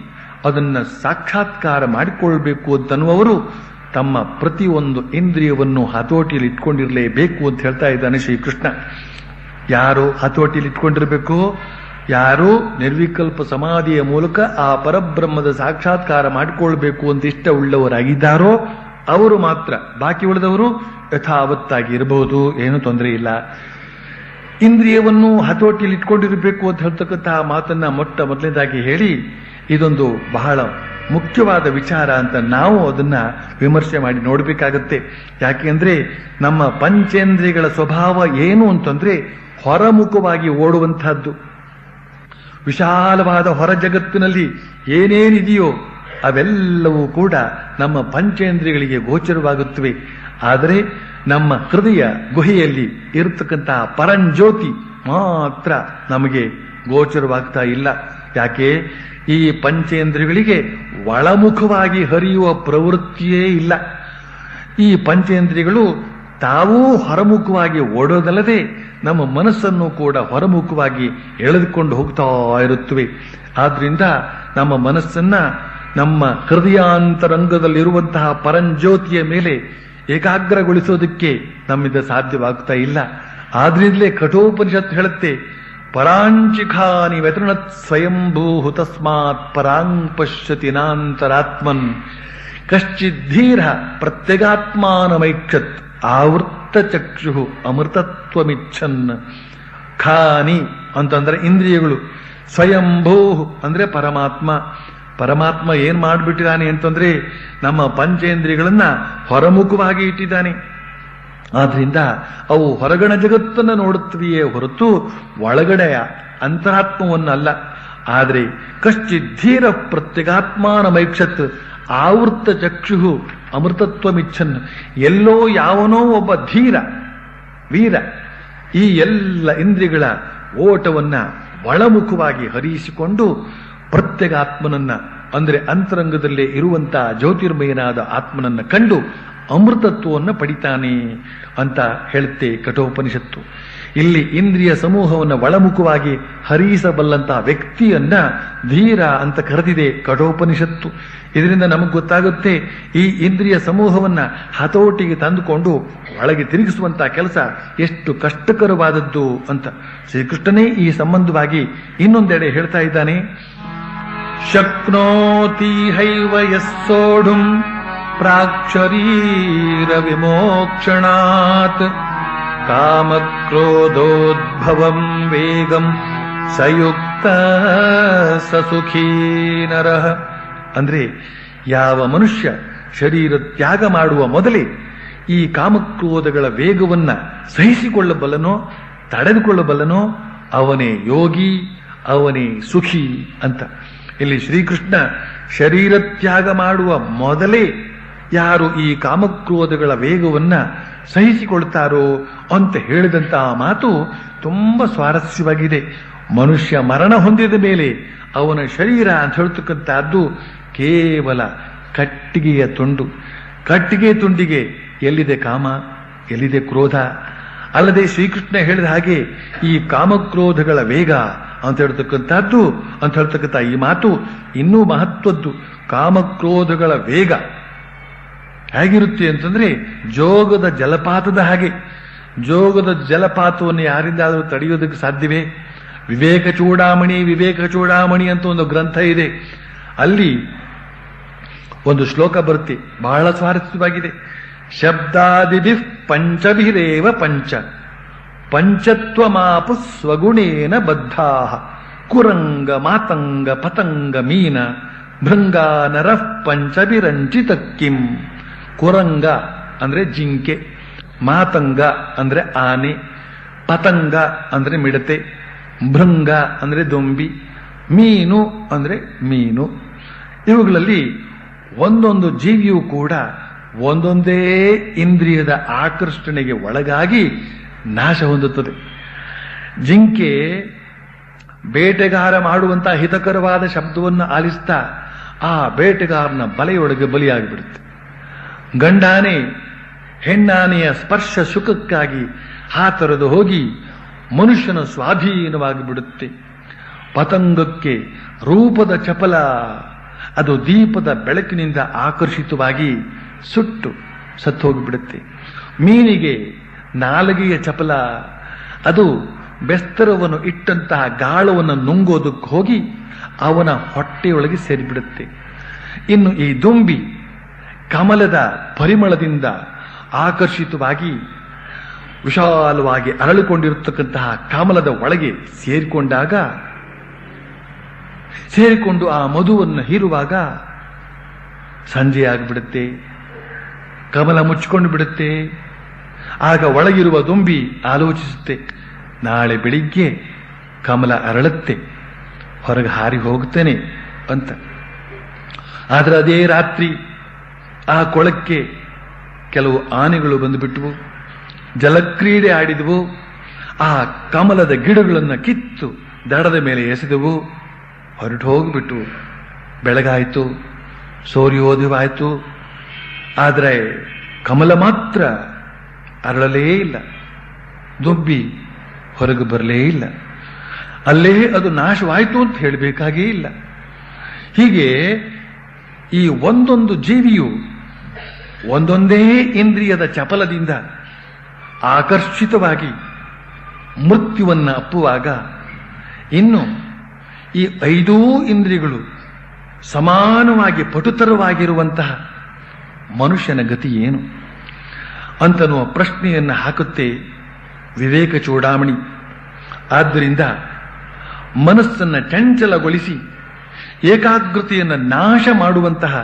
ಅದನ್ನ ಸಾಕ್ಷಾತ್ಕಾರ ಮಾಡಿಕೊಳ್ಬೇಕು ಅಂತನ್ನುವರು ತಮ್ಮ ಪ್ರತಿಯೊಂದು ಇಂದ್ರಿಯವನ್ನು ಹತೋಟಿಯಲ್ಲಿ ಇಟ್ಕೊಂಡಿರಲೇಬೇಕು ಅಂತ ಹೇಳ್ತಾ ಇದ್ದಾನೆ ಶ್ರೀಕೃಷ್ಣ. ಯಾರು ಹತೋಟಿಯಲ್ಲಿ ಇಟ್ಕೊಂಡಿರಬೇಕು? ಯಾರು ನಿರ್ವಿಕಲ್ಪ ಸಮಾಧಿಯ ಮೂಲಕ ಆ ಪರಬ್ರಹ್ಮದ ಸಾಕ್ಷಾತ್ಕಾರ ಮಾಡಿಕೊಳ್ಬೇಕು ಅಂತ ಇಷ್ಟವುಳ್ಳವರಾಗಿದ್ದಾರೋ ಅವರು ಮಾತ್ರ. ಬಾಕಿ ಉಳಿದವರು ಯಥಾವತ್ತಾಗಿ ಇರಬಹುದು, ಏನೂ ತೊಂದರೆ ಇಲ್ಲ. ಇಂದ್ರಿಯವನ್ನು ಹತೋಟಿಯಲ್ಲಿ ಇಟ್ಕೊಂಡಿರಬೇಕು ಅಂತ ಹೇಳ್ತಕ್ಕಂತಹ ಮಾತನ್ನ ಮೊದಲನೇದಾಗಿ ಹೇಳಿ, ಇದೊಂದು ಬಹಳ ಮುಖ್ಯವಾದ ವಿಚಾರ ಅಂತ ನಾವು ಅದನ್ನ ವಿಮರ್ಶೆ ಮಾಡಿ ನೋಡಬೇಕಾಗತ್ತೆ. ಯಾಕೆಂದ್ರೆ ನಮ್ಮ ಪಂಚೇಂದ್ರಿಯಗಳ ಸ್ವಭಾವ ಏನು ಅಂತಂದ್ರೆ ಹೊರಮುಖವಾಗಿ ಓಡುವಂತಹದ್ದು. ವಿಶಾಲವಾದ ಹೊರ ಜಗತ್ತಿನಲ್ಲಿ ಏನೇನಿದೆಯೋ ಅವೆಲ್ಲವೂ ಕೂಡ ನಮ್ಮ ಪಂಚೇಂದ್ರಿಯಗಳಿಗೆ ಗೋಚರವಾಗುತ್ತವೆ. ಆದರೆ ನಮ್ಮ ಹೃದಯ ಗುಹೆಯಲ್ಲಿ ಇರತಕ್ಕಂತಹ ಪರಂಜ್ಯೋತಿ ಮಾತ್ರ ನಮಗೆ ಗೋಚರವಾಗ್ತಾ ಇಲ್ಲ. ಯಾಕೆ? ಈ ಪಂಚೇಂದ್ರಿಯಗಳಿಗೆ ಒಳಮುಖವಾಗಿ ಹರಿಯುವ ಪ್ರವೃತ್ತಿಯೇ ಇಲ್ಲ. ಈ ಪಂಚೇಂದ್ರಿಯಗಳು ತಾವೂ ಹೊರಮುಖವಾಗಿ ಓಡೋದಲ್ಲದೆ ನಮ್ಮ ಮನಸ್ಸನ್ನು ಕೂಡ ಹೊರಮುಖವಾಗಿ ಎಳೆದುಕೊಂಡು ಹೋಗ್ತಾ ಇರುತ್ತವೆ. ಆದ್ರಿಂದ ನಮ್ಮ ಮನಸ್ಸನ್ನ ನಮ್ಮ ಹೃದಯಾಂತರಂಗದಲ್ಲಿರುವಂತಹ ಪರಂಜ್ಯೋತಿಯ ಮೇಲೆ ಏಕಾಗ್ರಗೊಳಿಸೋದಕ್ಕೆ ನಮ್ಮಿಂದ ಸಾಧ್ಯವಾಗ್ತಾ ಇಲ್ಲ. ಆದ್ರಿಂದಲೇ ಕಠೋಪನಿಷತ್ತು ಹೇಳುತ್ತೆ, ಪರಾಂಚಿಖಾನಿ ವ್ಯತೃಣತ್ ಸ್ವಯಂಭೂ ತಸ್ಮಾತ್ ಪರಾಂಗ್ ಪಶ್ಯತಿ ನಾಂತರಾತ್ಮನ್ ಕಶ್ಚಿದ್ಧೀರ ಪ್ರತ್ಯಗಾತ್ಮಾನಮೈಕ್ಷತ್ ಆವೃತ್ತ ಚಕ್ಷು ಅಮೃತತ್ವಮಿಚ್ಛನ್. ಖಾನಿ ಅಂತಂದ್ರೆ ಇಂದ್ರಿಯಗಳು, ಸ್ವಯಂಭೂ ಅಂದ್ರೆ ಪರಮಾತ್ಮ. ಪರಮಾತ್ಮ ಏನ್ ಮಾಡ್ಬಿಟ್ಟಿದ್ದಾನೆ ಅಂತಂದ್ರೆ ನಮ್ಮ ಪಂಚೇಂದ್ರಿಯಗಳನ್ನ ಹೊರಮುಖವಾಗಿ ಇಟ್ಟಿದ್ದಾನೆ. ಆದ್ರಿಂದ ಅವು ಹೊರಗಣ ಜಗತ್ತನ್ನು ನೋಡುತ್ತವೆಯೇ ಹೊರತು ಒಳಗಡೆಯ ಅಂತರಾತ್ಮವನ್ನಲ್ಲ. ಆದರೆ ಕಶ್ಚಿದ್ಧೀರ ಪ್ರತ್ಯಗಾತ್ಮಾನಮೈಕ್ಷತ್ ಆವೃತ್ತ ಚಕ್ಷು ಅಮೃತತ್ವಮಿಚ್ಛನ್. ಎಲ್ಲೋ ಯಾವನೋ ಒಬ್ಬ ಧೀರ ವೀರ ಈ ಎಲ್ಲ ಇಂದ್ರಿಯಗಳ ಓಟವನ್ನ ಒಳಮುಖವಾಗಿ ಹರಿಸಿಕೊಂಡು ಪ್ರತ್ಯಗಾತ್ಮನನ್ನ ಅಂದ್ರೆ ಅಂತರಂಗದಲ್ಲೇ ಇರುವಂತಹ ಜ್ಯೋತಿರ್ಮಯನಾದ ಆತ್ಮನನ್ನ ಕಂಡು ಅಮೃತತ್ವವನ್ನು ಪಡಿತಾನೆ ಅಂತ ಹೇಳುತ್ತೆ ಕಠೋಪನಿಷತ್ತು. ಇಲ್ಲಿ ಇಂದ್ರಿಯ ಸಮೂಹವನ್ನು ಒಳಮುಖವಾಗಿ ಹರಿಸಬಲ್ಲಂತಹ ವ್ಯಕ್ತಿಯನ್ನ ಧೀರ ಅಂತ ಕರೆದಿದೆ ಕಠೋಪನಿಷತ್ತು. ಇದರಿಂದ ನಮಗೆ ಗೊತ್ತಾಗುತ್ತೆ ಈ ಇಂದ್ರಿಯ ಸಮೂಹವನ್ನ ಹತೋಟಿಗೆ ತಂದುಕೊಂಡು ಒಳಗೆ ತಿರುಗಿಸುವಂತಹ ಕೆಲಸ ಎಷ್ಟು ಕಷ್ಟಕರವಾದದ್ದು ಅಂತ ಶ್ರೀಕೃಷ್ಣನೇ ಈ ಸಂಬಂಧವಾಗಿ ಇನ್ನೊಂದೆಡೆ ಹೇಳ್ತಾ ಇದ್ದಾನೆ. ಶಕ್ನೋತಿ ಹೈವ ಯಸ್ಸೋಢುಂ ಪ್ರಾಕ್ಷರೀರ ವಿಮೋಕ್ಷಣಾತ್ ಕಾಮಕ್ರೋಧೋದ್ಭವಂ ವೇಗಂ ಸಯುಕ್ತ ಸಸುಖೀ ನರಃ. ಅಂದ್ರೆ ಯಾವ ಮನುಷ್ಯ ಶರೀರ ತ್ಯಾಗ ಮಾಡುವ ಮೊದಲೇ ಈ ಕಾಮಕ್ರೋಧಗಳ ವೇಗವನ್ನ ಸಹಿಸಿಕೊಳ್ಳಬಲ್ಲನೋ ತಡೆದುಕೊಳ್ಳಬಲ್ಲನೋ ಅವನೇ ಯೋಗಿ, ಅವನೇ ಸುಖಿ ಅಂತ. ಇಲ್ಲಿ ಶ್ರೀಕೃಷ್ಣ ಶರೀರ ತ್ಯಾಗ ಮಾಡುವ ಮೊದಲೇ ಯಾರು ಈ ಕಾಮಕ್ರೋಧಗಳ ವೇಗವನ್ನ ಸಹಿಸಿಕೊಳ್ತಾರೋ ಅಂತ ಹೇಳಿದಂತಹ ಮಾತು ತುಂಬಾ ಸ್ವಾರಸ್ಯವಾಗಿದೆ. ಮನುಷ್ಯ ಮರಣ ಹೊಂದಿದ ಮೇಲೆ ಅವನ ಶರೀರ ಅಂತ ಹೇಳ್ತಕ್ಕಂಥದ್ದು ಕೇವಲ ಕಟ್ಟಿಗೆಯ ತುಂಡು. ಕಟ್ಟಿಗೆ ತುಂಡಿಗೆ ಎಲ್ಲಿದೆ ಕಾಮ, ಎಲ್ಲಿದೆ ಕ್ರೋಧ? ಅಲ್ಲದೆ ಶ್ರೀಕೃಷ್ಣ ಹೇಳಿದ ಹಾಗೆ ಈ ಕಾಮಕ್ರೋಧಗಳ ವೇಗ ಅಂತ ಹೇಳ್ತಕ್ಕಂಥ ಈ ಮಾತು ಇನ್ನೂ ಮಹತ್ವದ್ದು. ಕಾಮಕ್ರೋಧಗಳ ವೇಗ ಹೇಗಿರುತ್ತೆ ಅಂತಂದ್ರೆ ಜೋಗದ ಜಲಪಾತದ ಹಾಗೆ. ಜೋಗದ ಜಲಪಾತವನ್ನು ಯಾರಿಂದಾದರೂ ತಡೆಯೋದಕ್ಕೆ ಸಾಧ್ಯವೇ? ವಿವೇಕ ಚೂಡಾಮಣಿ ಅಂತ ಒಂದು ಗ್ರಂಥ ಇದೆ. ಅಲ್ಲಿ ಒಂದು ಶ್ಲೋಕ ಬರುತ್ತೆ, ಬಹಳ ಸ್ವಾರಸ್ಯವಾಗಿದೆ. ಶಬ್ದಾದಿಭಿ ಪಂಚಭಿರೇವ ಪಂಚ ಪಂಚತ್ವಮಾಪು ಸ್ವಗುಣೇನ ಬದ್ಧಾ ಕುರಂಗ ಮಾತಂಗ ಪತಂಗ ಮೀನ ಭೃಂಗ ನರಃ ಪಂಚಭಿರಂಚಿತ ಕಿಂ. ಕುರಂಗ ಅಂದ್ರೆ ಜಿಂಕೆ, ಮಾತಂಗ ಅಂದ್ರೆ ಆನೆ, ಪತಂಗ ಅಂದ್ರೆ ಮಿಡತೆ, ಭೃಂಗ ಅಂದ್ರೆ ದೊಂಬಿ, ಮೀನು ಅಂದ್ರೆ ಮೀನು. ಇವುಗಳಲ್ಲಿ ಒಂದೊಂದು ಜೀವಿಯೂ ಕೂಡ ಒಂದೊಂದೇ ಇಂದ್ರಿಯದ ಆಕರ್ಷಣೆಗೆ ಒಳಗಾಗಿ ನಾಶ ಹೊಂದುತ್ತದೆ. ಜಿಂಕೆ ಬೇಟೆಗಾರ ಮಾಡುವಂತಹ ಹಿತಕರವಾದ ಶಬ್ದವನ್ನು ಆಲಿಸ್ತಾ ಆ ಬೇಟೆಗಾರನ ಬಲೆಯೊಳಗೆ ಬಲಿಯಾಗಿಬಿಡುತ್ತೆ. ಗಂಡಾನೆ ಹೆಣ್ಣಾನೆಯ ಸ್ಪರ್ಶ ಸುಖಕ್ಕಾಗಿ ಹಾತರದು ಹೋಗಿ ಮನುಷ್ಯನ ಸ್ವಾಧೀನವಾಗಿ ಬಿಡುತ್ತೆ. ಪತಂಗಕ್ಕೆ ರೂಪದ ಚಪಲ, ಅದು ದೀಪದ ಬೆಳಕಿನಿಂದ ಆಕರ್ಷಿತವಾಗಿ ಸುಟ್ಟು ಸತ್ತು ಹೋಗಿಬಿಡುತ್ತೆ. ಮೀನಿಗೆ ನಾಲಿಗೆಯ ಚಪಲ, ಅದು ಬೆಸ್ತರವನ್ನು ಇಟ್ಟಂತಹ ಗಾಳವನ್ನು ನುಂಗೋದಕ್ಕೆ ಹೋಗಿ ಅವನ ಹೊಟ್ಟೆಯೊಳಗೆ ಸೇರಿಬಿಡುತ್ತೆ. ಇನ್ನು ಈ ದುಂಬಿ ಕಮಲದ ಪರಿಮಳದಿಂದ ಆಕರ್ಷಿತವಾಗಿ ವಿಶಾಲವಾಗಿ ಅರಳಿಕೊಂಡಿರತಕ್ಕಂತಹ ಕಮಲದ ಒಳಗೆ ಸೇರಿಕೊಂಡು ಆ ಮಧುವನ್ನು ಹೀರುವಾಗ ಸಂಜೆ ಆಗಿಬಿಡುತ್ತೆ, ಕಮಲ ಮುಚ್ಚಿಕೊಂಡು ಬಿಡುತ್ತೆ. ಆಗ ಒಳಗಿರುವ ದುಂಬಿ ಆಲೋಚಿಸುತ್ತೆ, ನಾಳೆ ಬೆಳಿಗ್ಗೆ ಕಮಲ ಅರಳುತ್ತೆ, ಹೊರಗೆ ಹಾರಿ ಹೋಗುತ್ತೇನೆ ಅಂತ. ಆದರೆ ಅದೇ ರಾತ್ರಿ ಆ ಕೊಳಕ್ಕೆ ಕೆಲವು ಆನೆಗಳು ಬಂದುಬಿಟ್ಟವು, ಜಲಕ್ರೀಡೆ ಆಡಿದವು, ಆ ಕಮಲದ ಗಿಡಗಳನ್ನು ಕಿತ್ತು ದಡದ ಮೇಲೆ ಎಸೆದವು, ಹೊರಟು ಹೋಗಿಬಿಟ್ಟು. ಬೆಳಗಾಯಿತು, ಸೂರ್ಯೋದಯವಾಯಿತು. ಆದರೆ ಕಮಲ ಮಾತ್ರ ಅರಳಲೇ ಇಲ್ಲ, ದುಂಬಿ ಹೊರಗೆ ಬರಲೇ ಇಲ್ಲ. ಅಲ್ಲೇ ಅದು ನಾಶವಾಯಿತು ಅಂತ ಹೇಳಬೇಕಾಗೇ ಇಲ್ಲ. ಹೀಗೆ ಈ ಒಂದೊಂದು ಜೀವಿಯು ಒಂದೊಂದೇ ಇಂದ್ರಿಯದ ಚಪಲದಿಂದ ಆಕರ್ಷಿತವಾಗಿ ಮೃತ್ಯುವನ್ನು ಅಪ್ಪುವಾಗ ಇನ್ನು ಈ 5 ಇಂದ್ರಿಯಗಳು ಸಮಾನವಾಗಿ ಪಟುತರವಾಗಿರುವಂತಹ ಮನುಷ್ಯನ ಗತಿ ಏನು ಅಂತನ್ನುವ ಪ್ರಶ್ನೆಯನ್ನು ಹಾಕುತ್ತೆ ವಿವೇಕ ಚೂಡಾಮಣಿ. ಆದ್ದರಿಂದ ಮನಸ್ಸನ್ನು ಚಂಚಲಗೊಳಿಸಿ ಏಕಾಗ್ರತೆಯನ್ನು ನಾಶ ಮಾಡುವಂತಹ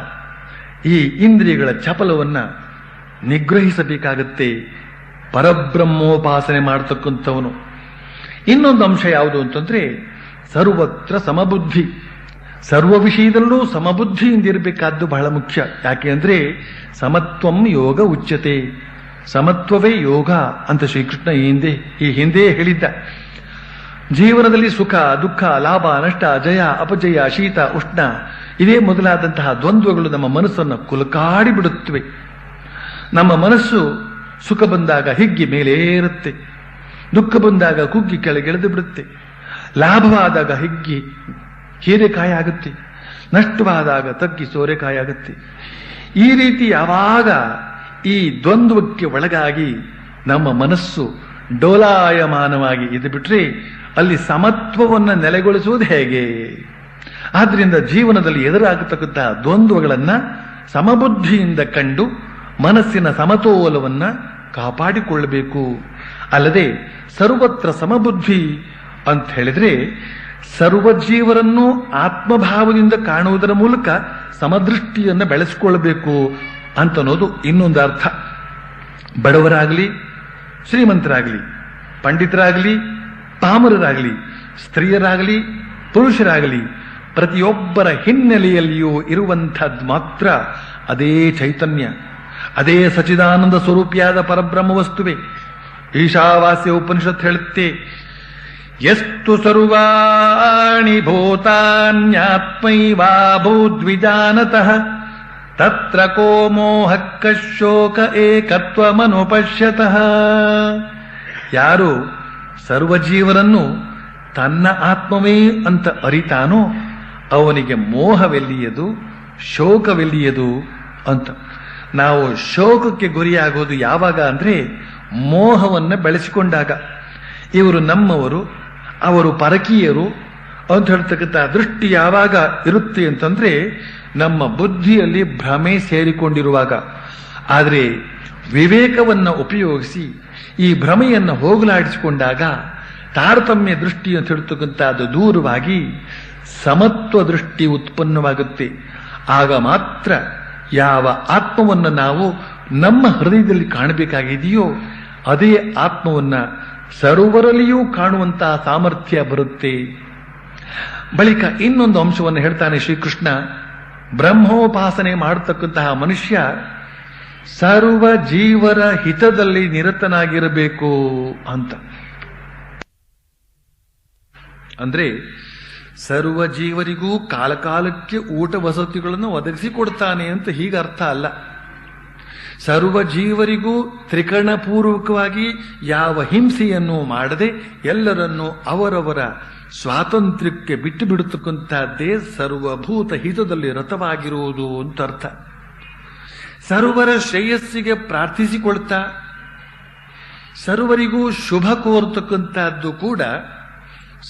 ಈ ಇಂದ್ರಿಯಗಳ ಚಪಲವನ್ನು ನಿಗ್ರಹಿಸಬೇಕಾಗತ್ತೆ ಪರಬ್ರಹ್ಮೋಪಾಸನೆ ಮಾಡತಕ್ಕಂಥವನು. ಇನ್ನೊಂದು ಅಂಶ ಯಾವುದು ಅಂತಂದ್ರೆ ಸರ್ವತ್ರ ಸಮಬುದ್ಧಿ. ಸರ್ವ ವಿಷಯದಲ್ಲೂ ಸಮಬುದ್ಧಿಯಿಂದಿರಬೇಕಾದ್ದು ಬಹಳ ಮುಖ್ಯ. ಯಾಕೆ ಅಂದ್ರೆ ಸಮತ್ವಂ ಯೋಗ ಉಚ್ಯತೆ, ಸಮತ್ವವೇ ಯೋಗ ಅಂತ ಶ್ರೀಕೃಷ್ಣ ಈ ಹಿಂದೆ ಹೇಳಿದ್ದ. ಜೀವನದಲ್ಲಿ ಸುಖ ದುಃಖ, ಲಾಭ ನಷ್ಟ, ಜಯ ಅಪಜಯ, ಶೀತ ಉಷ್ಣ, ಇದೇ ಮೊದಲಾದಂತಹ ದ್ವಂದ್ವಗಳು ನಮ್ಮ ಮನಸ್ಸನ್ನು ಕುಲಕಾಡಿ ಬಿಡುತ್ತವೆ. ನಮ್ಮ ಮನಸ್ಸು ಸುಖ ಬಂದಾಗ ಹಿಗ್ಗಿ ಮೇಲೇರುತ್ತೆ, ದುಃಖ ಬಂದಾಗ ಕುಗ್ಗಿ ಕೆಳಗೆಳೆದು ಬಿಡುತ್ತೆ, ಲಾಭವಾದಾಗ ಹಿಗ್ಗಿ ಹೀರೆಕಾಯಿ ಆಗುತ್ತೆ, ನಷ್ಟವಾದಾಗ ತಗ್ಗಿ ಸೋರೆಕಾಯಿ ಆಗುತ್ತೆ. ಈ ರೀತಿ ಯಾವಾಗ ಈ ದ್ವಂದ್ವಕ್ಕೆ ಒಳಗಾಗಿ ನಮ್ಮ ಮನಸ್ಸು ಡೋಲಾಯಮಾನವಾಗಿ ಇದು ಬಿಟ್ರೆ ಅಲ್ಲಿ ಸಮತ್ವವನ್ನು ನೆಲೆಗೊಳಿಸುವುದು ಹೇಗೆ? ಆದ್ರಿಂದ ಜೀವನದಲ್ಲಿ ಎದುರಾಗತಕ್ಕಂತಹ ದ್ವಂದ್ವಗಳನ್ನ ಸಮಬುದ್ಧಿಯಿಂದ ಕಂಡು ಮನಸ್ಸಿನ ಸಮತೋಲವನ್ನ ಕಾಪಾಡಿಕೊಳ್ಳಬೇಕು. ಅಲ್ಲದೆ ಸರ್ವತ್ರ ಸಮಬುದ್ಧಿ ಅಂತ ಹೇಳಿದ್ರೆ ಸರ್ವಜೀವರನ್ನು ಆತ್ಮಭಾವದಿಂದ ಕಾಣುವುದರ ಮೂಲಕ ಸಮದೃಷ್ಟಿಯನ್ನು ಬೆಳೆಸಿಕೊಳ್ಳಬೇಕು ಅಂತನ್ನೋದು ಇನ್ನೊಂದು ಅರ್ಥ. ಬಡವರಾಗಲಿ, ಶ್ರೀಮಂತರಾಗಲಿ, ಪಂಡಿತರಾಗಲಿ, ಪಾಮರರಾಗಲಿ, ಸ್ತ್ರೀಯರಾಗಲಿ, ಪುರುಷರಾಗಲಿ, ಪ್ರತಿಯೊಬ್ಬರ ಹಿನ್ನೆಲೆಯಲ್ಲಿಯೂ ಇರುವಂಥದ್ದು ಮಾತ್ರ ಅದೇ ಚೈತನ್ಯ, ಅದೇ ಸಚಿದಾನಂದ ಸ್ವರೂಪಿಯಾದ ಪರಬ್ರಹ್ಮ ವಸ್ತುವೆ. ಈಶಾವಾಸ್ಯ ಉಪನಿಷತ್ ಹೇಳುತ್ತೆ, ಯಸ್ತು ಸರ್ವಾಣಿ ಭೂತಾನ್ಯಾತ್ಮೈವಾಭೂದ್ವಿಜಾನತಃ ತತ್ರ ಕೋ ಮೋಹಃ ಶೋಕ ಏಕತ್ವಮನುಪಶ್ಯತಃ. ಯಾರು ಸರ್ವಜೀವರನ್ನು ತನ್ನ ಆತ್ಮವೇ ಅಂತ ಅರಿತಾನೋ ಅವನಿಗೆ ಮೋಹವೆಲ್ಲಿಯದು, ಶೋಕವೆಲ್ಲಿಯದು ಅಂತ. ನಾವು ಶೋಕಕ್ಕೆ ಗುರಿಯಾಗೋದು ಯಾವಾಗ ಅಂದ್ರೆ ಮೋಹವನ್ನು ಬೆಳೆಸಿಕೊಂಡಾಗ. ಇವರು ನಮ್ಮವರು, ಅವರು ಪರಕೀಯರು ಅಂತ ಹೇಳ್ತಕ್ಕಂಥ ದೃಷ್ಟಿ ಯಾವಾಗ ಇರುತ್ತೆ ಅಂತಂದ್ರೆ ನಮ್ಮ ಬುದ್ಧಿಯಲ್ಲಿ ಭ್ರಮೆ ಸೇರಿಕೊಂಡಿರುವಾಗ. ಆದರೆ ವಿವೇಕವನ್ನು ಉಪಯೋಗಿಸಿ ಈ ಭ್ರಮೆಯನ್ನು ಹೋಗಲಾಡಿಸಿಕೊಂಡಾಗ ತಾರತಮ್ಯ ದೃಷ್ಟಿ ಅಂತ ಹೇಳ್ತಕ್ಕಂಥದ್ದು ದೂರವಾಗಿ ಸಮತ್ವ ದೃಷ್ಟಿ ಉತ್ಪನ್ನವಾಗುತ್ತೆ. ಆಗ ಮಾತ್ರ ಯಾವ ಆತ್ಮವನ್ನು ನಾವು ನಮ್ಮ ಹೃದಯದಲ್ಲಿ ಕಾಣಬೇಕಾಗಿದೆಯೋ ಅದೇ ಆತ್ಮವನ್ನ ಸರ್ವರಲ್ಲಿಯೂ ಕಾಣುವಂತಹ ಸಾಮರ್ಥ್ಯ ಬರುತ್ತೆ. ಬಳಿಕ ಇನ್ನೊಂದು ಅಂಶವನ್ನು ಹೇಳ್ತಾನೆ ಶ್ರೀಕೃಷ್ಣ. ಬ್ರಹ್ಮೋಪಾಸನೆ ಮಾಡತಕ್ಕಂತಹ ಮನುಷ್ಯ ಸರ್ವ ಜೀವರ ಹಿತದಲ್ಲಿ ನಿರತನಾಗಿರಬೇಕು ಅಂತ. ಅಂದ್ರೆ ಸರ್ವ ಜೀವರಿಗೂ ಕಾಲಕಾಲಕ್ಕೆ ಊಟ ವಸತಿಗಳನ್ನು ಒದಗಿಸಿಕೊಡ್ತಾನೆ ಅಂತ ಹೀಗೆ ಅರ್ಥ ಅಲ್ಲ. ಸರ್ವ ಜೀವರಿಗೂ ತ್ರಿಕರಣಪೂರ್ವಕವಾಗಿ ಯಾವ ಹಿಂಸೆಯನ್ನು ಮಾಡದೆ ಎಲ್ಲರನ್ನೂ ಅವರವರ ಸ್ವಾತಂತ್ರ್ಯಕ್ಕೆ ಬಿಟ್ಟು ಬಿಡತಕ್ಕಂಥದ್ದೇ ಸರ್ವಭೂತ ಹಿತದಲ್ಲಿ ರತವಾಗಿರುವುದು ಅಂತ ಅರ್ಥ. ಸರ್ವರ ಶ್ರೇಯಸ್ಸಿಗೆ ಪ್ರಾರ್ಥಿಸಿಕೊಳ್ತಾ ಸರ್ವರಿಗೂ ಶುಭ ಕೋರ್ತಕ್ಕಂಥದ್ದು ಕೂಡ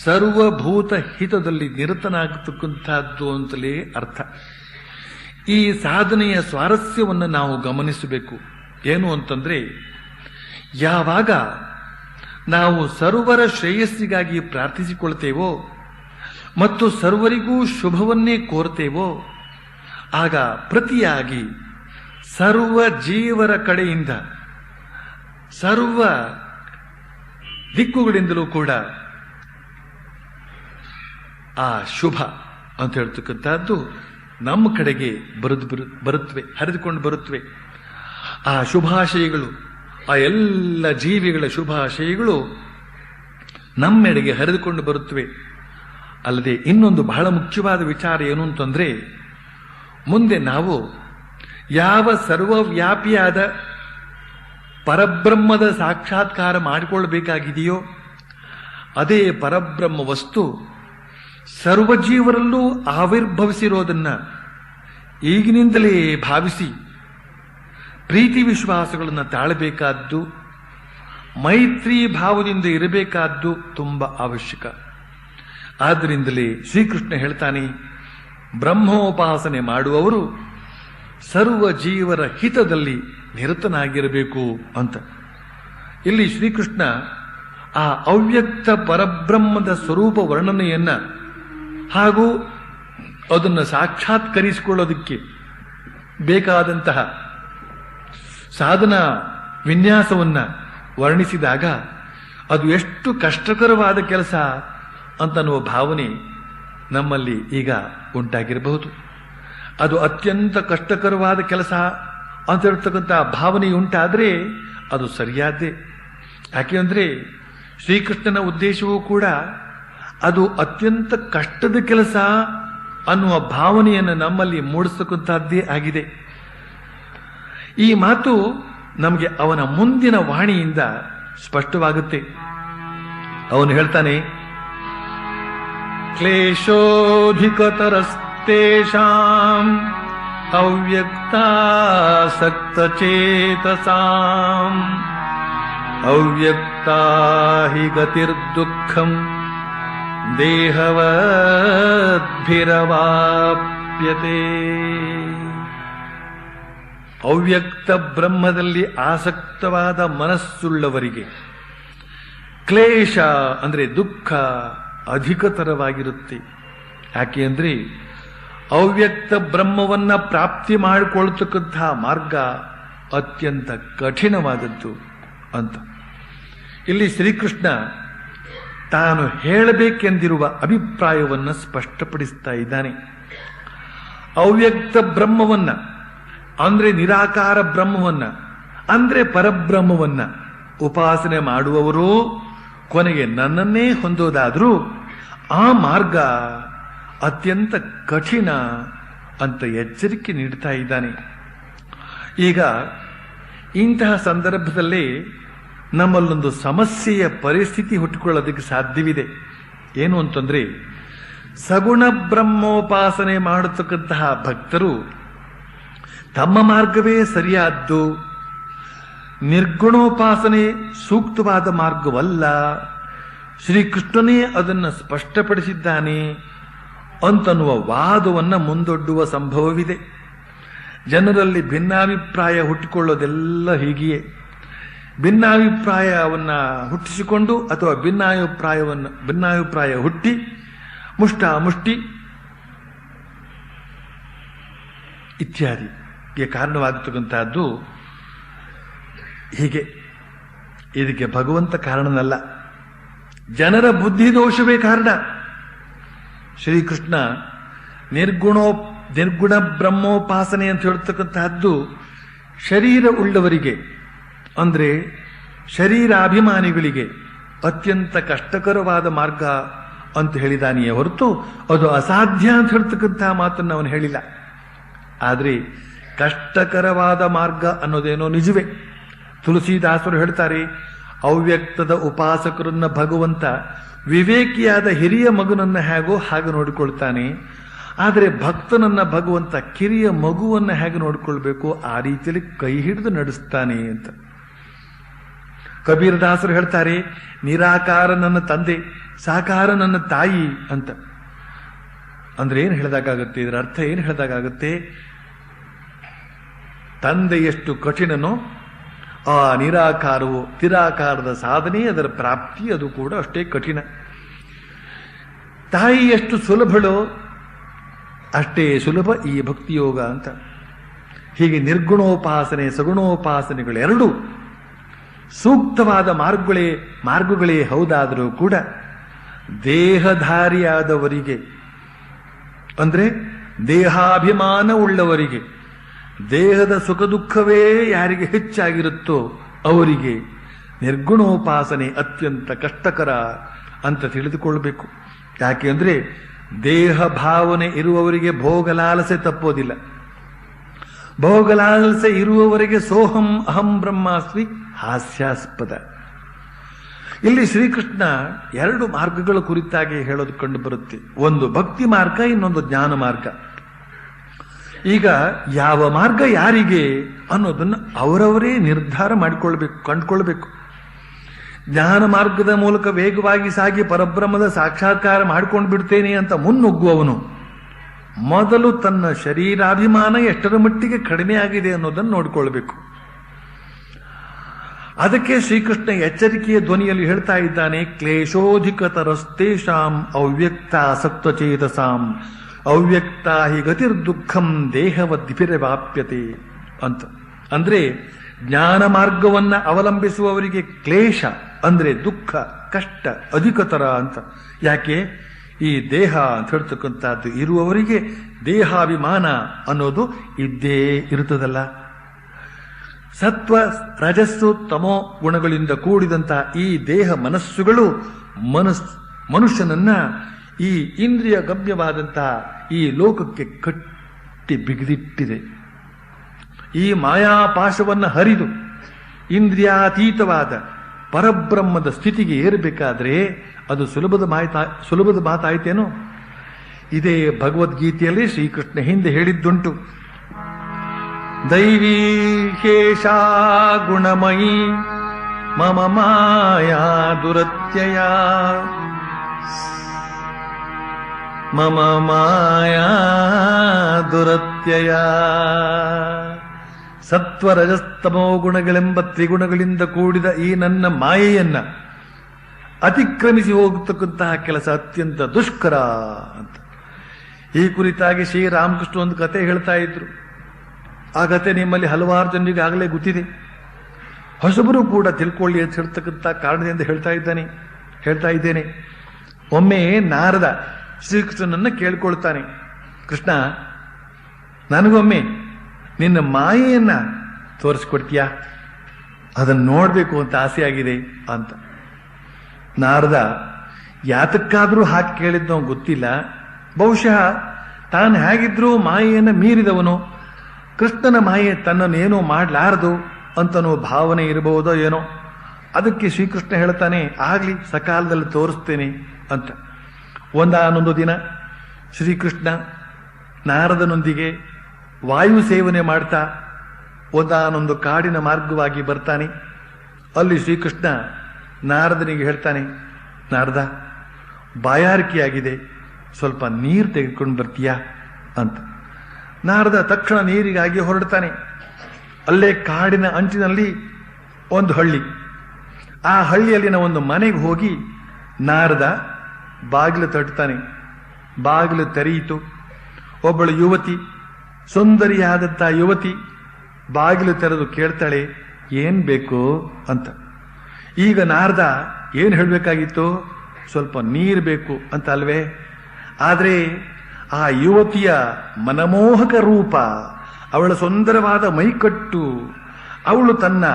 ಸರ್ವಭೂತ ಹಿತದಲ್ಲಿ ನಿರತನಾಗತಕ್ಕಂಥದ್ದು ಅಂತಲೇ ಅರ್ಥ. ಈ ಸಾಧನೆಯ ಸ್ವಾರಸ್ಯವನ್ನು ನಾವು ಗಮನಿಸಬೇಕು. ಏನು ಅಂತಂದ್ರೆ, ಯಾವಾಗ ನಾವು ಸರ್ವರ ಶ್ರೇಯಸ್ಸಿಗಾಗಿ ಪ್ರಾರ್ಥಿಸಿಕೊಳ್ತೇವೋ ಮತ್ತು ಸರ್ವರಿಗೂ ಶುಭವನ್ನೇ ಕೋರ್ತೇವೋ ಆಗ ಪ್ರತಿಯಾಗಿ ಸರ್ವ ಜೀವರ ಕಡೆಯಿಂದ ಸರ್ವ ದಿಕ್ಕುಗಳಿಂದಲೂ ಕೂಡ ಆ ಶುಭ ಅಂತ ಹೇಳ್ತಕ್ಕಂಥದ್ದು ನಮ್ಮ ಕಡೆಗೆ ಬರುತ್ತವೆ, ಹರಿದುಕೊಂಡು ಬರುತ್ತವೆ. ಆ ಶುಭಾಶಯಗಳು, ಆ ಎಲ್ಲ ಜೀವಿಗಳ ಶುಭಾಶಯಗಳು ನಮ್ಮೆಡೆಗೆ ಹರಿದುಕೊಂಡು ಬರುತ್ತವೆ. ಅಲ್ಲದೆ ಇನ್ನೊಂದು ಬಹಳ ಮುಖ್ಯವಾದ ವಿಚಾರ ಏನು ಅಂತಂದ್ರೆ, ಮುಂದೆ ನಾವು ಯಾವ ಸರ್ವವ್ಯಾಪಿಯಾದ ಪರಬ್ರಹ್ಮದ ಸಾಕ್ಷಾತ್ಕಾರ ಮಾಡಿಕೊಳ್ಳಬೇಕಾಗಿದೆಯೋ ಅದೇ ಪರಬ್ರಹ್ಮ ವಸ್ತು ಸರ್ವಜೀವರಲ್ಲೂ ಆವಿರ್ಭವಿಸಿರೋದನ್ನ ಈಗಿನಿಂದಲೇ ಭಾವಿಸಿ ಪ್ರೀತಿ ವಿಶ್ವಾಸಗಳನ್ನು ತಾಳಬೇಕಾದ್ದು, ಮೈತ್ರಿ ಭಾವದಿಂದ ಇರಬೇಕಾದ್ದು ತುಂಬಾ ಅವಶ್ಯಕ. ಆದ್ದರಿಂದಲೇ ಶ್ರೀಕೃಷ್ಣ ಹೇಳ್ತಾನೆ, ಬ್ರಹ್ಮೋಪಾಸನೆ ಮಾಡುವವರು ಸರ್ವ ಜೀವರ ಹಿತದಲ್ಲಿ ನಿರತನಾಗಿರಬೇಕು ಅಂತ. ಇಲ್ಲಿ ಶ್ರೀಕೃಷ್ಣ ಆ ಅವ್ಯಕ್ತ ಪರಬ್ರಹ್ಮದ ಸ್ವರೂಪ ವರ್ಣನೆಯನ್ನ ಹಾಗೂ ಅದನ್ನು ಸಾಕ್ಷಾತ್ಕರಿಸಿಕೊಳ್ಳೋದಕ್ಕೆ ಬೇಕಾದಂತಹ ಸಾಧನಾ ವಿನ್ಯಾಸವನ್ನ ವರ್ಣಿಸಿದಾಗ ಅದು ಎಷ್ಟು ಕಷ್ಟಕರವಾದ ಕೆಲಸ ಅಂತನ್ನುವ ಭಾವನೆ ನಮ್ಮಲ್ಲಿ ಈಗ ಉಂಟಾಗಿರಬಹುದು. ಅದು ಅತ್ಯಂತ ಕಷ್ಟಕರವಾದ ಕೆಲಸ ಅಂತ ಹೇಳ್ತಕ್ಕಂಥ ಭಾವನೆ ಉಂಟಾದ್ರೆ ಅದು ಸರಿಯಾದ್ದೇ. ಯಾಕೆಂದ್ರೆ ಶ್ರೀಕೃಷ್ಣನ ಉದ್ದೇಶವೂ ಕೂಡ ಅದು ಅತ್ಯಂತ ಕಷ್ಟದ ಕೆಲಸ ಅನ್ನುವ ಭಾವನೆಯನ್ನು ನಮ್ಮಲ್ಲಿ ಮೂಡಿಸ್ತಕ್ಕಂಥದ್ದೇ ಆಗಿದೆ. ಈ ಮಾತು ನಮಗೆ ಅವನ ಮುಂದಿನ ವಾಣಿಯಿಂದ ಸ್ಪಷ್ಟವಾಗುತ್ತೆ. ಅವನು ಹೇಳ್ತಾನೆ, ಕ್ಲೇಶೋಧಿಕತರಸ್ತೇಷಾಂ ಅವ್ಯಕ್ತಾಸಕ್ತಚೇತಸಾಂ ಅವ್ಯಕ್ತಾ ಹಿ ಗತಿರ್ದುಃಖಂ ದೇಹವದ್ಭಿರವಾಪ್ಯತೆ. ಅವ್ಯಕ್ತ ಬ್ರಹ್ಮದಲ್ಲಿ ಆಸಕ್ತವಾದ ಮನಸ್ಸುಳ್ಳವರಿಗೆ ಕ್ಲೇಶ ಅಂದ್ರೆ ದುಃಖ ಅಧಿಕತರವಾಗಿರುತ್ತೆ. ಯಾಕೆ ಅಂದ್ರೆ ಅವ್ಯಕ್ತ ಬ್ರಹ್ಮವನ್ನ ಪ್ರಾಪ್ತಿ ಮಾಡಿಕೊಳ್ತಕ್ಕಂತಹ ಮಾರ್ಗ ಅತ್ಯಂತ ಕಠಿಣವಾದದ್ದು ಅಂತ. ಇಲ್ಲಿ ಶ್ರೀಕೃಷ್ಣ ತಾನು ಹೇಳಬೇಕೆಂದಿರುವ ಅಭಿಪ್ರಾಯವನ್ನು ಸ್ಪಷ್ಟಪಡಿಸ್ತಾ ಇದ್ದಾನೆ. ಅವ್ಯಕ್ತ ಬ್ರಹ್ಮವನ್ನ ಅಂದ್ರೆ ನಿರಾಕಾರ ಬ್ರಹ್ಮವನ್ನ ಅಂದ್ರೆ ಪರಬ್ರಹ್ಮವನ್ನ ಉಪಾಸನೆ ಮಾಡುವವರು ಕೊನೆಗೆ ನನ್ನನ್ನೇ ಹೊಂದೋದಾದ್ರೂ ಆ ಮಾರ್ಗ ಅತ್ಯಂತ ಕಠಿಣ ಅಂತ ಎಚ್ಚರಿಕೆ ನೀಡ್ತಾ ಇದ್ದಾನೆ. ಈಗ ಇಂತಹ ಸಂದರ್ಭದಲ್ಲಿ ನಮ್ಮಲ್ಲೊಂದು ಸಮಸ್ಯೆಯ ಪರಿಸ್ಥಿತಿ ಹುಟ್ಟಿಕೊಳ್ಳೋದಕ್ಕೆ ಸಾಧ್ಯವಿದೆ. ಏನು ಅಂತಂದ್ರೆ, ಸಗುಣ ಬ್ರಹ್ಮೋಪಾಸನೆ ಮಾಡತಕ್ಕಂತಹ ಭಕ್ತರು ತಮ್ಮ ಮಾರ್ಗವೇ ಸರಿಯಾದ್ದು, ನಿರ್ಗುಣೋಪಾಸನೆ ಸೂಕ್ತವಾದ ಮಾರ್ಗವಲ್ಲ, ಶ್ರೀಕೃಷ್ಣನೇ ಅದನ್ನು ಸ್ಪಷ್ಟಪಡಿಸಿದ್ದಾನೆ ಅಂತನ್ನುವ ವಾದವನ್ನು ಮುಂದೊಡ್ಡುವ ಸಂಭವವಿದೆ. ಜನರಲ್ಲಿ ಭಿನ್ನಾಭಿಪ್ರಾಯ ಹುಟ್ಟಿಕೊಳ್ಳೋದೆಲ್ಲ ಹೀಗೆಯೇ. ಭಿನ್ನಾಭಿಪ್ರಾಯವನ್ನ ಹುಟ್ಟಿಸಿಕೊಂಡು ಅಥವಾ ಭಿನ್ನಾಭಿಪ್ರಾಯ ಹುಟ್ಟಿ ಮುಷ್ಟಿ ಇತ್ಯಾದಿಗೆ ಕಾರಣವಾಗತಕ್ಕಂತಹದ್ದು. ಹೀಗೆ ಇದಕ್ಕೆ ಭಗವಂತ ಕಾರಣನಲ್ಲ, ಜನರ ಬುದ್ಧಿದೋಷವೇ ಕಾರಣ. ಶ್ರೀಕೃಷ್ಣ ನಿರ್ಗುಣ ಬ್ರಹ್ಮೋಪಾಸನೆ ಅಂತ ಹೇಳ್ತಕ್ಕಂತಹದ್ದು ಶರೀರ ಉಳ್ಳವರಿಗೆ, ಅಂದ್ರೆ ಶರೀರಾಭಿಮಾನಿಗಳಿಗೆ ಅತ್ಯಂತ ಕಷ್ಟಕರವಾದ ಮಾರ್ಗ ಅಂತ ಹೇಳಿದಾನೆಯೇ ಹೊರತು ಅದು ಅಸಾಧ್ಯ ಅಂತ ಹೇಳ್ತಕ್ಕಂತಹ ಮಾತನ್ನು ಅವನು ಹೇಳಿಲ್ಲ. ಆದರೆ ಕಷ್ಟಕರವಾದ ಮಾರ್ಗ ಅನ್ನೋದೇನೋ ನಿಜವೇ. ತುಳಸಿದಾಸರು ಹೇಳ್ತಾರೆ, ಅವ್ಯಕ್ತದ ಉಪಾಸಕರನ್ನ ಭಗವಂತ ವಿವೇಕಿಯಾದ ಹಿರಿಯ ಮಗುನನ್ನ ಹೇಗೋ ಹಾಗೆ ನೋಡಿಕೊಳ್ತಾನೆ, ಆದರೆ ಭಕ್ತನನ್ನ ಭಗವಂತ ಕಿರಿಯ ಮಗುವನ್ನ ಹೇಗೆ ನೋಡಿಕೊಳ್ಬೇಕು ಆ ರೀತಿಯಲ್ಲಿ ಕೈ ಹಿಡಿದು ನಡೆಸ್ತಾನೆ ಅಂತ. ಕಬೀರದಾಸರು ಹೇಳ್ತಾರೆ, ನಿರಾಕಾರ ನನ್ನ ತಂದೆ, ಸಾಕಾರ ನನ್ನ ತಾಯಿ ಅಂತ. ಅಂದ್ರೆ ಏನು ಹೇಳಿದಾಗುತ್ತೆ? ಇದರ ಅರ್ಥ ಏನು ಹೇಳಿದಾಗುತ್ತೆ? ತಂದೆ ಎಷ್ಟು ಕಠಿಣನೋ ಆ ನಿರಾಕಾರವು ತಿರಾಕಾರದ ಸಾಧನೆ, ಅದರ ಪ್ರಾಪ್ತಿ ಅದು ಕೂಡ ಅಷ್ಟೇ ಕಠಿಣ. ತಾಯಿ ಎಷ್ಟು ಸುಲಭಳೋ ಅಷ್ಟೇ ಸುಲಭ ಈ ಭಕ್ತಿಯೋಗ ಅಂತ. ಹೀಗೆ ನಿರ್ಗುಣೋಪಾಸನೆ ಸಗುಣೋಪಾಸನೆಗಳೆರಡು ಸೂಕ್ತವಾದ ಮಾರ್ಗಗಳೇ ಹೌದಾದರೂ ಕೂಡ ದೇಹಧಾರಿಯಾದವರಿಗೆ, ಅಂದ್ರೆ ದೇಹಾಭಿಮಾನ ಉಳ್ಳವರಿಗೆ, ದೇಹದ ಸುಖ ದುಃಖವೇ ಯಾರಿಗೆ ಹೆಚ್ಚಾಗಿರುತ್ತೋ ಅವರಿಗೆ ನಿರ್ಗುಣೋಪಾಸನೆ ಅತ್ಯಂತ ಕಷ್ಟಕರ ಅಂತ ತಿಳಿದುಕೊಳ್ಬೇಕು. ಯಾಕೆ ಅಂದ್ರೆ ದೇಹ ಭಾವನೆ ಇರುವವರಿಗೆ ಭೋಗಲಾಲಸೆ ತಪ್ಪೋದಿಲ್ಲ. ಭೋಗಲಾಲಸೆ ಇರುವವರಿಗೆ ಸೋಹಂ ಅಹಂ ಬ್ರಹ್ಮಾಸ್ಮಿ ಹಾಸ್ಯಾಸ್ಪದ. ಇಲ್ಲಿ ಶ್ರೀಕೃಷ್ಣ ಎರಡು ಮಾರ್ಗಗಳ ಕುರಿತಾಗಿ ಹೇಳೋದು ಕಂಡು ಬರುತ್ತೆ. ಒಂದು ಭಕ್ತಿ ಮಾರ್ಗ, ಇನ್ನೊಂದು ಜ್ಞಾನ ಮಾರ್ಗ. ಈಗ ಯಾವ ಮಾರ್ಗ ಯಾರಿಗೆ ಅನ್ನೋದನ್ನು ಅವರವರೇ ನಿರ್ಧಾರ ಕಂಡುಕೊಳ್ಬೇಕು. ಜ್ಞಾನ ಮಾರ್ಗದ ಮೂಲಕ ವೇಗವಾಗಿ ಸಾಗಿ ಪರಬ್ರಹ್ಮದ ಸಾಕ್ಷಾತ್ಕಾರ ಮಾಡ್ಕೊಂಡು ಬಿಡ್ತೇನೆ ಅಂತ ಮುನ್ನುಗ್ಗುವವನು ಮೊದಲು ತನ್ನ ಶರೀರಾಭಿಮಾನ ಎಷ್ಟರ ಮಟ್ಟಿಗೆ ಕಡಿಮೆ ಆಗಿದೆ ಅನ್ನೋದನ್ನು ನೋಡಿಕೊಳ್ಬೇಕು. ಅದಕ್ಕೆ ಶ್ರೀಕೃಷ್ಣ ಎಚ್ಚರಿಕೆಯ ಧ್ವನಿಯಲ್ಲಿ ಹೇಳ್ತಾ ಇದ್ದಾನೆ, ಕ್ಲೇಶೋಧಿಕತರಸ್ತೇಷಾಂ ಅವ್ಯಕ್ತಾಸಕ್ತಚೇತಸಾಂ ಅವ್ಯಕ್ತ ಹಿ ಗತಿರ್ದುಃಖಂ ದೇಹವದ್ಭಿರವಾಪ್ಯತೆ ಅಂತ. ಅಂದ್ರೆ ಜ್ಞಾನ ಮಾರ್ಗವನ್ನ ಅವಲಂಬಿಸುವವರಿಗೆ ಕ್ಲೇಶ ಅಂದ್ರೆ ದುಃಖ, ಕಷ್ಟ ಅಧಿಕತರ ಅಂತ. ಯಾಕೆ? ಈ ದೇಹ ಅಂತ ಹೇಳ್ತಕ್ಕಂಥದ್ದು ಇರುವವರಿಗೆ ದೇಹಾಭಿಮಾನ ಅನ್ನೋದು ಇದ್ದೇ ಇರುತ್ತದಲ್ಲ. ಸತ್ವ ರಜಸ್ಸು ತಮೋ ಗುಣಗಳಿಂದ ಕೂಡಿದಂತ ಈ ದೇಹ ಮನಸ್ಸುಗಳು ಮನುಷ್ಯನನ್ನ ಈ ಇಂದ್ರಿಯ ಗಮ್ಯವಾದಂತಹ ಈ ಲೋಕಕ್ಕೆ ಕಟ್ಟಿ ಬಿಗಿದಿಟ್ಟಿದೆ. ಈ ಮಾಯಾಪಾಶವನ್ನು ಹರಿದು ಇಂದ್ರಿಯಾತೀತವಾದ ಪರಬ್ರಹ್ಮದ ಸ್ಥಿತಿಗೆ ಏರಬೇಕಾದ್ರೆ ಅದು ಸುಲಭದ ಮಾತಾಯ್ತೇನೋ? ಇದೇ ಭಗವದ್ಗೀತೆಯಲ್ಲಿ ಶ್ರೀಕೃಷ್ಣ ಹಿಂದೆ ಹೇಳಿದ್ದುಂಟು, ದೈವೀ ಹೇಷಾ ಗುಣಮಯಿ ಮಮ ಮಾಯಾ ದುರತ್ಯಯ ಮಮ ಮಾಯಾ ದುರತ್ಯಯ. ಸತ್ವರಜಸ್ತಮೋ ಗುಣಗಳೆಂಬ ತ್ರಿಗುಣಗಳಿಂದ ಕೂಡಿದ ಈ ನನ್ನ ಮಾಯೆಯನ್ನ ಅತಿಕ್ರಮಿಸಿ ಹೋಗತಕ್ಕಂತಹ ಕೆಲಸ ಅತ್ಯಂತ ದುಷ್ಕರ ಅಂತ. ಈ ಕುರಿತಾಗಿ ಶ್ರೀರಾಮಕೃಷ್ಣ ಒಂದು ಕತೆ ಹೇಳ್ತಾ ಇದ್ರು. ಆ ಕತೆ ನಿಮ್ಮಲ್ಲಿ ಹಲವಾರು ಜನರಿಗೆ ಆಗಲೇ ಗೊತ್ತಿದೆ. ಹೊಸಬರು ಕೂಡ ತಿಳ್ಕೊಳ್ಳಿ ಅಂತ ಹೇಳ್ತಕ್ಕಂಥ ಕಾರಣದಿಂದ ಹೇಳ್ತಾ ಇದ್ದೇನೆ. ಒಮ್ಮೆ ನಾರದ ಶ್ರೀಕೃಷ್ಣನನ್ನ ಕೇಳ್ಕೊಳ್ತಾನೆ, ಕೃಷ್ಣ ನನಗೊಮ್ಮೆ ನಿನ್ನ ಮಾಯೆಯನ್ನ ತೋರಿಸ್ಕೊಡ್ತೀಯಾ? ಅದನ್ನು ನೋಡ್ಬೇಕು ಅಂತ ಆಸೆಯಾಗಿದೆ ಅಂತ. ನಾರದ ಯಾತಕ್ಕಾದ್ರೂ ಹಾಕಿ ಕೇಳಿದ್ನೋ ಗೊತ್ತಿಲ್ಲ. ಬಹುಶಃ ತಾನು ಹೇಗಿದ್ರೂ ಮಾಯೆಯನ್ನು ಮೀರಿದವನು, ಕೃಷ್ಣನ ಮಾಯೆ ತನ್ನನ್ನೇನೋ ಮಾಡಲಾರದು ಅಂತನೋ ಭಾವನೆ ಇರಬಹುದೋ ಏನೋ. ಅದಕ್ಕೆ ಶ್ರೀಕೃಷ್ಣ ಹೇಳ್ತಾನೆ, ಆಗ್ಲಿ ಸಕಾಲದಲ್ಲಿ ತೋರಿಸ್ತೇನೆ ಅಂತ. ಒಂದಾನೊಂದು ದಿನ ಶ್ರೀಕೃಷ್ಣ ನಾರದನೊಂದಿಗೆ ವಾಯು ಸೇವನೆ ಮಾಡ್ತಾ ಒಂದಾನೊಂದು ಕಾಡಿನ ಮಾರ್ಗವಾಗಿ ಬರ್ತಾನೆ. ಅಲ್ಲಿ ಶ್ರೀಕೃಷ್ಣ ನಾರದನಿಗೆ ಹೇಳ್ತಾನೆ, ನಾರದ ಬಾಯಾರಿಕೆಯಾಗಿದೆ, ಸ್ವಲ್ಪ ನೀರು ತೆಗೆದುಕೊಂಡು ಬರ್ತೀಯಾ ಅಂತ. ನಾರದ ತಕ್ಷಣ ನೀರಿಗಾಗಿ ಹೊರಡ್ತಾನೆ. ಅಲ್ಲೇ ಕಾಡಿನ ಅಂಚಿನಲ್ಲಿ ಒಂದು ಹಳ್ಳಿ. ಆ ಹಳ್ಳಿಯಲ್ಲಿನ ಒಂದು ಮನೆಗೆ ಹೋಗಿ ನಾರದ ಬಾಗಿಲು ತಟ್ತಾನೆ. ಬಾಗಿಲು ತೆರೆಯಿತು. ಒಬ್ಬಳು ಯುವತಿ, ಸುಂದರಿಯಾದಂಥ ಯುವತಿ ಬಾಗಿಲು ತೆರೆದು ಕೇಳ್ತಾಳೆ, ಏನ್ ಬೇಕು ಅಂತ. ಈಗ ನಾರದ ಏನ್ ಹೇಳಬೇಕಾಗಿತ್ತು? ಸ್ವಲ್ಪ ನೀರು ಬೇಕು ಅಂತ ಅಲ್ವೇ? ಆದ್ರೆ ಆ ಯುವತಿಯ ಮನಮೋಹಕ ರೂಪ, ಅವಳ ಸುಂದರವಾದ ಮೈಕಟ್ಟು, ಅವಳು ತನ್ನ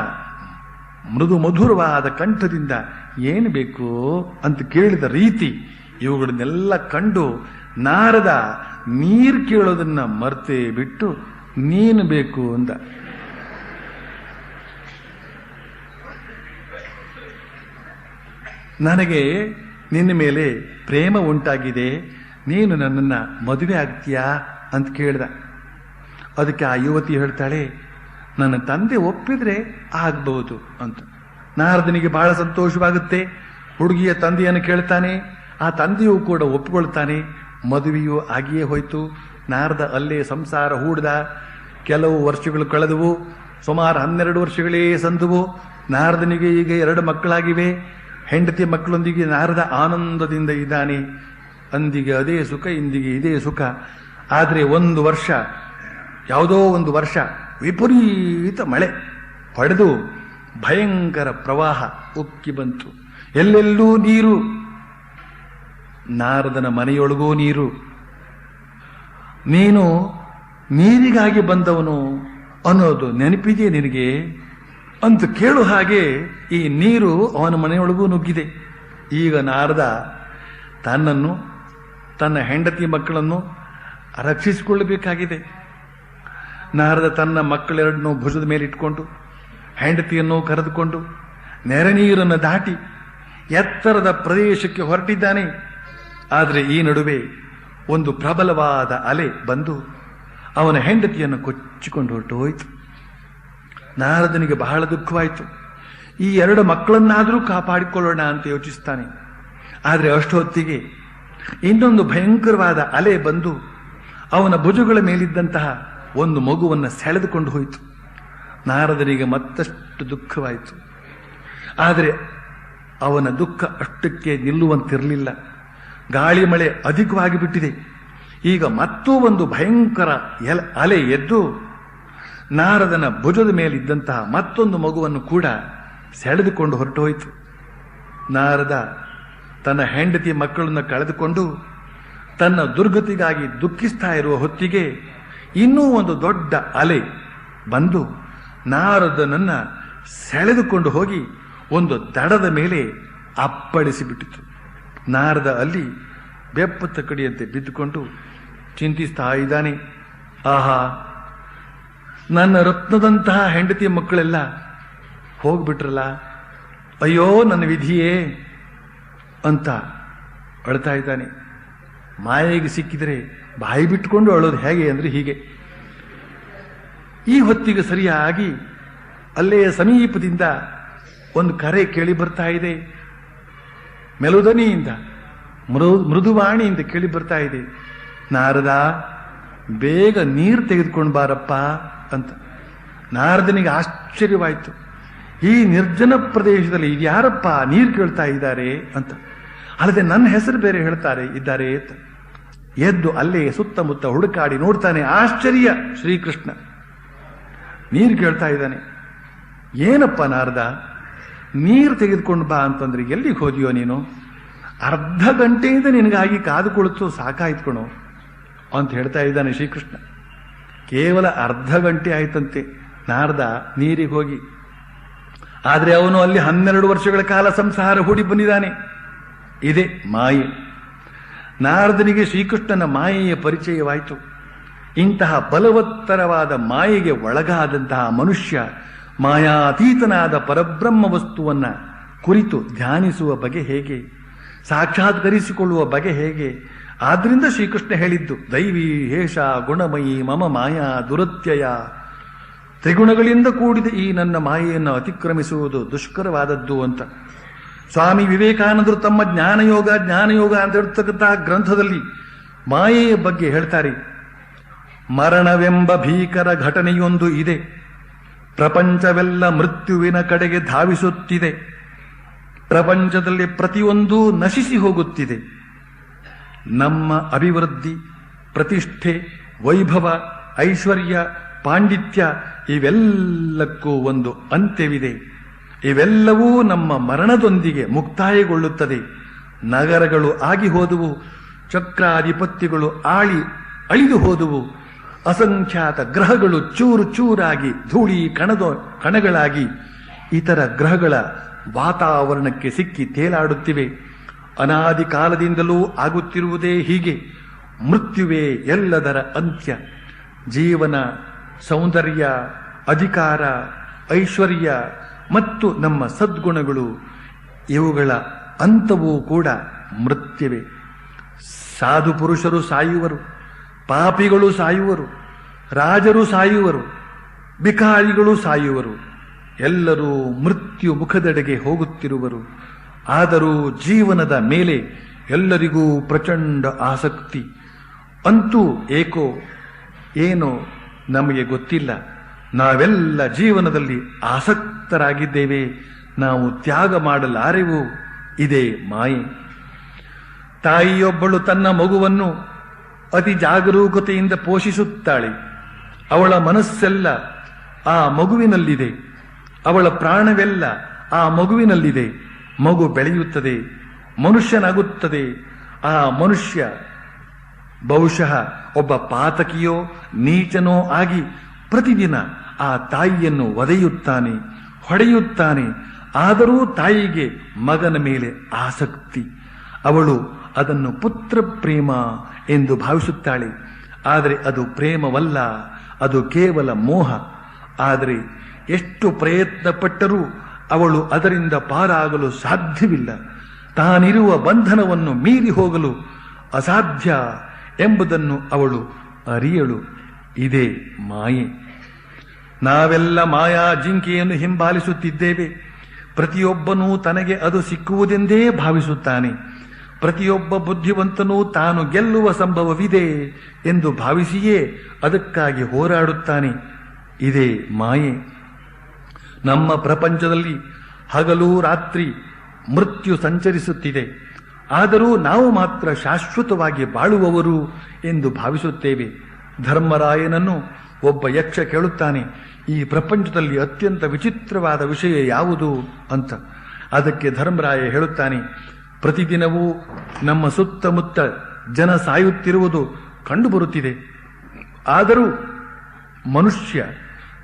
ಮೃದು ಮಧುರವಾದ ಕಂಠದಿಂದ ಏನು ಬೇಕು ಅಂತ ಕೇಳಿದ ರೀತಿ, ಇವುಗಳನ್ನೆಲ್ಲ ಕಂಡು ನಾರದ ನೀರು ಕೇಳೋದನ್ನ ಮರ್ತೆ ಬಿಟ್ಟು ನೀನು ಬೇಕು ಅಂದ. ನನಗೆ ನಿನ್ನ ಮೇಲೆ ಪ್ರೇಮ ಉಂಟಾಗಿದೆ, ನೀನು ನನ್ನನ್ನ ಮದುವೆ ಆಗ್ತೀಯಾ ಅಂತ ಕೇಳ್ದ. ಅದಕ್ಕೆ ಆ ಯುವತಿ ಹೇಳ್ತಾಳೆ, ನನ್ನ ತಂದೆ ಒಪ್ಪಿದ್ರೆ ಆಗ್ಬಹುದು ಅಂತ. ನಾರದನಿಗೆ ಬಹಳ ಸಂತೋಷವಾಗುತ್ತೆ. ಹುಡುಗಿಯ ತಂದೆಯನ್ನು ಕೇಳ್ತಾನೆ. ಆ ತಂದೆಯೂ ಕೂಡ ಒಪ್ಪಿಕೊಳ್ತಾನೆ. ಮದುವೆಯೂ ಆಗಿಯೇ ಹೋಯ್ತು. ನಾರದ ಅಲ್ಲೇ ಸಂಸಾರ ಹೂಡ್ದ. ಕೆಲವು ವರ್ಷಗಳು ಕಳೆದವು. ಸುಮಾರು 12 ವರ್ಷಗಳೇ ಸಂದುವು. ನಾರದನಿಗೆ ಈಗ 2 ಮಕ್ಕಳಾಗಿವೆ. ಹೆಂಡತಿ ಮಕ್ಕಳೊಂದಿಗೆ ನಾರದ ಆನಂದದಿಂದ ಇದ್ದಾನೆ. ಅಂದಿಗೆ ಅದೇ ಸುಖ, ಇಂದಿಗೆ ಇದೇ ಸುಖ. ಆದರೆ ಯಾವುದೋ ಒಂದು ವರ್ಷ ವಿಪರೀತ ಮಳೆ ಹೊಡೆದು ಭಯಂಕರ ಪ್ರವಾಹ ಉಕ್ಕಿ ಬಂತು. ಎಲ್ಲೆಲ್ಲೂ ನೀರು. ನಾರದನ ಮನೆಯೊಳಗೂ ನೀರು. ನೀನು ನೀರಿಗಾಗಿ ಬಂದವನು ಅನ್ನೋದು ನೆನಪಿದೆಯೇ ನಿನಗೆ ಅಂತ ಕೇಳು ಹಾಗೆ ಈ ನೀರು ಅವನ ಮನೆಯೊಳಗೂ ನುಗ್ಗಿದೆ. ಈಗ ನಾರದ ತನ್ನನ್ನು, ತನ್ನ ಹೆಂಡತಿ ಮಕ್ಕಳನ್ನು ರಕ್ಷಿಸಿಕೊಳ್ಳಬೇಕಾಗಿದೆ. ನಾರದ ತನ್ನ ಮಕ್ಕಳೆರಡನ್ನೂ ಭುಜದ ಮೇಲೆ ಇಟ್ಕೊಂಡು, ಹೆಂಡತಿಯನ್ನು ಕರೆದುಕೊಂಡು ನೆರೆ ನೀರನ್ನು ದಾಟಿ ಎತ್ತರದ ಪ್ರದೇಶಕ್ಕೆ ಹೊರಟಿದ್ದಾನೆ. ಆದರೆ ಈ ನಡುವೆ ಒಂದು ಪ್ರಬಲವಾದ ಅಲೆ ಬಂದು ಅವನ ಹೆಂಡತಿಯನ್ನು ಕೊಚ್ಚಿಕೊಂಡು ಹೊರಟು ಹೋಯಿತು. ನಾರದನಿಗೆ ಬಹಳ ದುಃಖವಾಯಿತು. ಈ 2 ಮಕ್ಕಳನ್ನಾದರೂ ಕಾಪಾಡಿಕೊಳ್ಳೋಣ ಅಂತ ಯೋಚಿಸ್ತಾನೆ. ಆದರೆ ಅಷ್ಟೊತ್ತಿಗೆ ಇನ್ನೊಂದು ಭಯಂಕರವಾದ ಅಲೆ ಬಂದು ಅವನ ಭುಜಗಳ ಮೇಲಿದ್ದಂತಹ ಒಂದು ಮಗುವನ್ನು ಸೆಳೆದುಕೊಂಡು ಹೋಯಿತು. ನಾರದನಿಗೆ ಮತ್ತಷ್ಟು ದುಃಖವಾಯಿತು. ಆದರೆ ಅವನ ದುಃಖ ಅಷ್ಟಕ್ಕೆ ನಿಲ್ಲುವಂತಿರಲಿಲ್ಲ. ಗಾಳಿ ಮಳೆ ಅಧಿಕವಾಗಿ ಬಿಟ್ಟಿದೆ. ಈಗ ಮತ್ತೂ ಒಂದು ಭಯಂಕರ ಅಲೆ ಎದ್ದು ನಾರದನ ಭುಜದ ಮೇಲಿದ್ದಂತಹ ಮತ್ತೊಂದು ಮಗುವನ್ನು ಕೂಡ ಸೆಳೆದುಕೊಂಡು ಹೊರಟು ಹೋಯಿತು. ನಾರದ ತನ್ನ ಹೆಂಡತಿ ಮಕ್ಕಳನ್ನು ಕಳೆದುಕೊಂಡು ತನ್ನ ದುರ್ಗತಿಗಾಗಿ ದುಃಖಿಸ್ತಾ ಇರುವ ಹೊತ್ತಿಗೆ ಇನ್ನೂ ಒಂದು ದೊಡ್ಡ ಅಲೆ ಬಂದು ನಾರದನನ್ನ ಸೆಳೆದುಕೊಂಡು ಹೋಗಿ ಒಂದು ದಡದ ಮೇಲೆ ಅಪ್ಪಳಿಸಿಬಿಟ್ಟಿತು. ನಾರದ ಅಲ್ಲಿ ಬೆಪ್ಪತ್ತ ಕಡಿಯಂತೆ ಬಿದ್ದುಕೊಂಡು ಚಿಂತಿಸ್ತಾ ಇದ್ದಾನೆ. ಆಹಾ, ನನ್ನ ರತ್ನದಂತಹ ಹೆಂಡತಿಯ ಮಕ್ಕಳೆಲ್ಲ ಹೋಗ್ಬಿಟ್ರಲ್ಲ, ಅಯ್ಯೋ ನನ್ನ ವಿಧಿಯೇ ಅಂತ ಅಳ್ತಾ ಇದ್ದಾನೆ. ಮಾಯೆಗೆ ಸಿಕ್ಕಿದರೆ ಬಾಯಿ ಬಿಟ್ಟುಕೊಂಡು ಅಳೋದು ಹೇಗೆ ಅಂದ್ರೆ ಹೀಗೆ. ಈ ಹೊತ್ತಿಗೆ ಸರಿಯಾಗಿ ಅಲ್ಲೇ ಸಮೀಪದಿಂದ ಒಂದು ಕರೆ ಕೇಳಿ ಬರ್ತಾ ಇದೆ. ಮೆಲುದನಿಯಿಂದ, ಮೃದುವಾಣಿಯಿಂದ ಕೇಳಿ ಬರ್ತಾ ಇದೆ, ನಾರದ ಬೇಗ ನೀರು ತೆಗೆದುಕೊಂಡು ಬಾರಪ್ಪ ಅಂತ. ನಾರದನಿಗೆ ಆಶ್ಚರ್ಯವಾಯಿತು. ಈ ನಿರ್ಜನ ಪ್ರದೇಶದಲ್ಲಿ ಇದ್ಯಾರಪ್ಪ ನೀರು ಕೇಳ್ತಾ ಇದ್ದಾರೆ ಅಂತ. ಅಲ್ಲದೆ ನನ್ನ ಹೆಸರು ಬೇರೆ ಹೇಳ್ತಾರೆ ಇದ್ದಾರೆ ಅಂತ. ಎದ್ದು ಅಲ್ಲೇ ಸುತ್ತಮುತ್ತ ಹುಡುಕಾಡಿ ನೋಡ್ತಾನೆ. ಆಶ್ಚರ್ಯ, ಶ್ರೀಕೃಷ್ಣ ನೀರು ಕೇಳ್ತಾ ಇದ್ದಾನೆ. ಏನಪ್ಪ ನಾರದ, ನೀರು ತೆಗೆದುಕೊಂಡು ಬಾ ಅಂತಂದ್ರೆ ಎಲ್ಲಿಗೆ ಹೋದಿಯೋ ನೀನು? ಅರ್ಧ ಗಂಟೆಯಿಂದ ನಿನಗಾಗಿ ಕಾದು ಕುಳಿತು ಸಾಕಾಯ್ತ್ಕೊಣು ಅಂತ ಹೇಳ್ತಾ ಇದ್ದಾನೆ ಶ್ರೀಕೃಷ್ಣ. ಕೇವಲ ಅರ್ಧ ಗಂಟೆ ಆಯ್ತಂತೆ ನಾರದ ನೀರಿಗೆ ಹೋಗಿ. ಆದರೆ ಅವನು ಅಲ್ಲಿ 12 ವರ್ಷಗಳ ಕಾಲ ಸಂಸಾರ ಹೂಡಿ ಬಂದಿದ್ದಾನೆ. ಇದೇ ಮಾಯೆ. ನಾರದನಿಗೆ ಶ್ರೀಕೃಷ್ಣನ ಮಾಯೆಯ ಪರಿಚಯವಾಯಿತು. ಇಂತಹ ಬಲವತ್ತರವಾದ ಮಾಯೆಗೆ ಒಳಗಾದಂತಹ ಮನುಷ್ಯ ಮಾಯಾತೀತನಾದ ಪರಬ್ರಹ್ಮ ವಸ್ತುವನ್ನ ಕುರಿತು ಧ್ಯಾನಿಸುವ ಬಗೆ ಹೇಗೆ, ಸಾಕ್ಷಾತ್ಕರಿಸಿಕೊಳ್ಳುವ ಬಗೆ ಹೇಗೆ? ಆದ್ರಿಂದ ಶ್ರೀಕೃಷ್ಣ ಹೇಳಿದ್ದು ದೈವಿ ಹೇಷ ಗುಣಮಯಿ ಮಮ ಮಾಯಾ ದುರತ್ಯಯ. ತ್ರಿಗುಣಗಳಿಂದ ಕೂಡಿದ ಈ ನನ್ನ ಮಾಯೆಯನ್ನು ಅತಿಕ್ರಮಿಸುವುದು ದುಷ್ಕರವಾದದ್ದು ಅಂತ. ಸ್ವಾಮಿ ವಿವೇಕಾನಂದರು ತಮ್ಮ ಜ್ಞಾನಯೋಗ ಅಂತ ಹೇಳ್ತಕ್ಕಂತಹ ಗ್ರಂಥದಲ್ಲಿ ಮಾಯೆಯ ಬಗ್ಗೆ ಹೇಳ್ತಾರೆ. ಮರಣವೆಂಬ ಭೀಕರ ಘಟನೆಯೊಂದು ಇದೆ. ಪ್ರಪಂಚವೆಲ್ಲ ಮೃತ್ಯುವಿನ ಕಡೆಗೆ ಧಾವಿಸುತ್ತಿದೆ. ಪ್ರಪಂಚದಲ್ಲಿ ಪ್ರತಿಯೊಂದೂ ನಶಿಸಿ ಹೋಗುತ್ತಿದೆ. ನಮ್ಮ ಅಭಿವೃದ್ಧಿ, ಪ್ರತಿಷ್ಠೆ, ವೈಭವ, ಐಶ್ವರ್ಯ, ಪಾಂಡಿತ್ಯ ಇವೆಲ್ಲಕ್ಕೂ ಒಂದು ಅಂತ್ಯವಿದೆ. ಇವೆಲ್ಲವೂ ನಮ್ಮ ಮರಣದೊಂದಿಗೆ ಮುಕ್ತಾಯಗೊಳ್ಳುತ್ತದೆ. ನಗರಗಳು ಆಗಿ ಹೋದುವು, ಚಕ್ರಾಧಿಪತ್ಯಗಳು ಅಳಿದು ಹೋದುವು, ಅಸಂಖ್ಯಾತ ಗ್ರಹಗಳು ಚೂರು ಚೂರಾಗಿ ಧೂಳಿ ಕಣಗಳಾಗಿ ಇತರ ಗ್ರಹಗಳ ವಾತಾವರಣಕ್ಕೆ ಸಿಕ್ಕಿ ತೇಲಾಡುತ್ತಿವೆ. ಅನಾದಿ ಕಾಲದಿಂದಲೂ ಆಗುತ್ತಿರುವುದೇ ಹೀಗೆ. ಮೃತ್ಯುವೇ ಎಲ್ಲದರ ಅಂತ್ಯ. ಜೀವನ, ಸೌಂದರ್ಯ, ಅಧಿಕಾರ, ಐಶ್ವರ್ಯ ಮತ್ತು ನಮ್ಮ ಸದ್ಗುಣಗಳು ಇವುಗಳ ಅಂತವೂ ಕೂಡ ಮೃತ್ಯುವೇ. ಸಾಧು ಪುರುಷರು ಸಾಯುವರು, ಪಾಪಿಗಳು ಸಾಯುವರು, ರಾಜರು ಸಾಯುವರು, ಬಿಕಾರಿಗಳು ಸಾಯುವರು. ಎಲ್ಲರೂ ಮೃತ್ಯು ಮುಖದೆಡೆಗೆ ಹೋಗುತ್ತಿರುವರು. ಆದರೂ ಜೀವನದ ಮೇಲೆ ಎಲ್ಲರಿಗೂ ಪ್ರಚಂಡ ಆಸಕ್ತಿ. ಅಂತೂ ಏಕೋ ಏನೋ ನಮಗೆ ಗೊತ್ತಿಲ್ಲ, ನಾವೆಲ್ಲ ಜೀವನದಲ್ಲಿ ಆಸಕ್ತರಾಗಿದ್ದೇವೆ. ನಾವು ತ್ಯಾಗ ಮಾಡಲಾರೆವು. ಇದೇ ಮಾಯೆ. ತಾಯಿಯೊಬ್ಬಳು ತನ್ನ ಮಗುವನ್ನು ಅತಿ ಜಾಗರೂಕತೆಯಿಂದ ಪೋಷಿಸುತ್ತಾಳೆ. ಅವಳ ಮನಸ್ಸೆಲ್ಲ ಆ ಮಗುವಿನಲ್ಲಿದೆ, ಅವಳ ಪ್ರಾಣವೆಲ್ಲ ಆ ಮಗುವಿನಲ್ಲಿದೆ. ಮಗು ಬೆಳೆಯುತ್ತದೆ, ಮನುಷ್ಯನಾಗುತ್ತದೆ. ಆ ಮನುಷ್ಯ ಬಹುಶಃ ಒಬ್ಬ ಪಾತಕಿಯೋ ನೀಚನೋ ಆಗಿ ಪ್ರತಿದಿನ ಆ ತಾಯಿಯನ್ನು ಒದೆಯುತ್ತಾನೆ, ಹೊಡೆಯುತ್ತಾನೆ. ಆದರೂ ತಾಯಿಗೆ ಮಗನ ಮೇಲೆ ಆಸಕ್ತಿ. ಅವಳು ಅದನ್ನು ಪುತ್ರ ಪ್ರೇಮ ಎಂದು ಭಾವಿಸುತ್ತಾಳೆ. ಆದರೆ ಅದು ಪ್ರೇಮವಲ್ಲ, ಅದು ಕೇವಲ ಮೋಹ. ಆದರೆ ಎಷ್ಟು ಪ್ರಯತ್ನ ಪಟ್ಟರೂ ಅವಳು ಅದರಿಂದ ಪಾರಾಗಲು ಸಾಧ್ಯವಿಲ್ಲ. ತಾನಿರುವ ಬಂಧನವನ್ನು ಮೀರಿ ಹೋಗಲು ಅಸಾಧ್ಯ ಎಂಬುದನ್ನು ಅವಳು ಅರಿಯಳು. ಇದೇ ಮಾಯೆ. ನಾವೆಲ್ಲ ಮಾಯಾ ಜಿಂಕೆಯನ್ನು ಹಿಂಬಾಲಿಸುತ್ತಿದ್ದೇವೆ. ಪ್ರತಿಯೊಬ್ಬನೂ ತನಗೆ ಅದು ಸಿಕ್ಕುವುದೆಂದೇ ಭಾವಿಸುತ್ತಾನೆ. ಪ್ರತಿಯೊಬ್ಬ ಬುದ್ಧಿವಂತನೂ ತಾನು ಗೆಲ್ಲುವ ಸಂಭವವಿದೆ ಎಂದು ಭಾವಿಸಿಯೇ ಅದಕ್ಕಾಗಿ ಹೋರಾಡುತ್ತಾನೆ. ಇದೇ ಮಾಯೆ. ನಮ್ಮ ಪ್ರಪಂಚದಲ್ಲಿ ಹಗಲು ರಾತ್ರಿ ಮೃತ್ಯು ಸಂಚರಿಸುತ್ತಿದೆ. ಆದರೂ ನಾವು ಮಾತ್ರ ಶಾಶ್ವತವಾಗಿ ಬಾಳುವವರು ಎಂದು ಭಾವಿಸುತ್ತೇವೆ. ಧರ್ಮರಾಯನನ್ನು ಒಬ್ಬ ಯಕ್ಷ ಕೇಳುತ್ತಾನೆ, ಈ ಪ್ರಪಂಚದಲ್ಲಿ ಅತ್ಯಂತ ವಿಚಿತ್ರವಾದ ವಿಷಯ ಯಾವುದು ಅಂತ. ಅದಕ್ಕೆ ಧರ್ಮರಾಯ ಹೇಳುತ್ತಾನೆ, ಪ್ರತಿದಿನವೂ ನಮ್ಮ ಸುತ್ತಮುತ್ತ ಜನ ಸಾಯುತ್ತಿರುವುದು ಕಂಡುಬರುತ್ತಿದೆ. ಆದರೂ ಮನುಷ್ಯ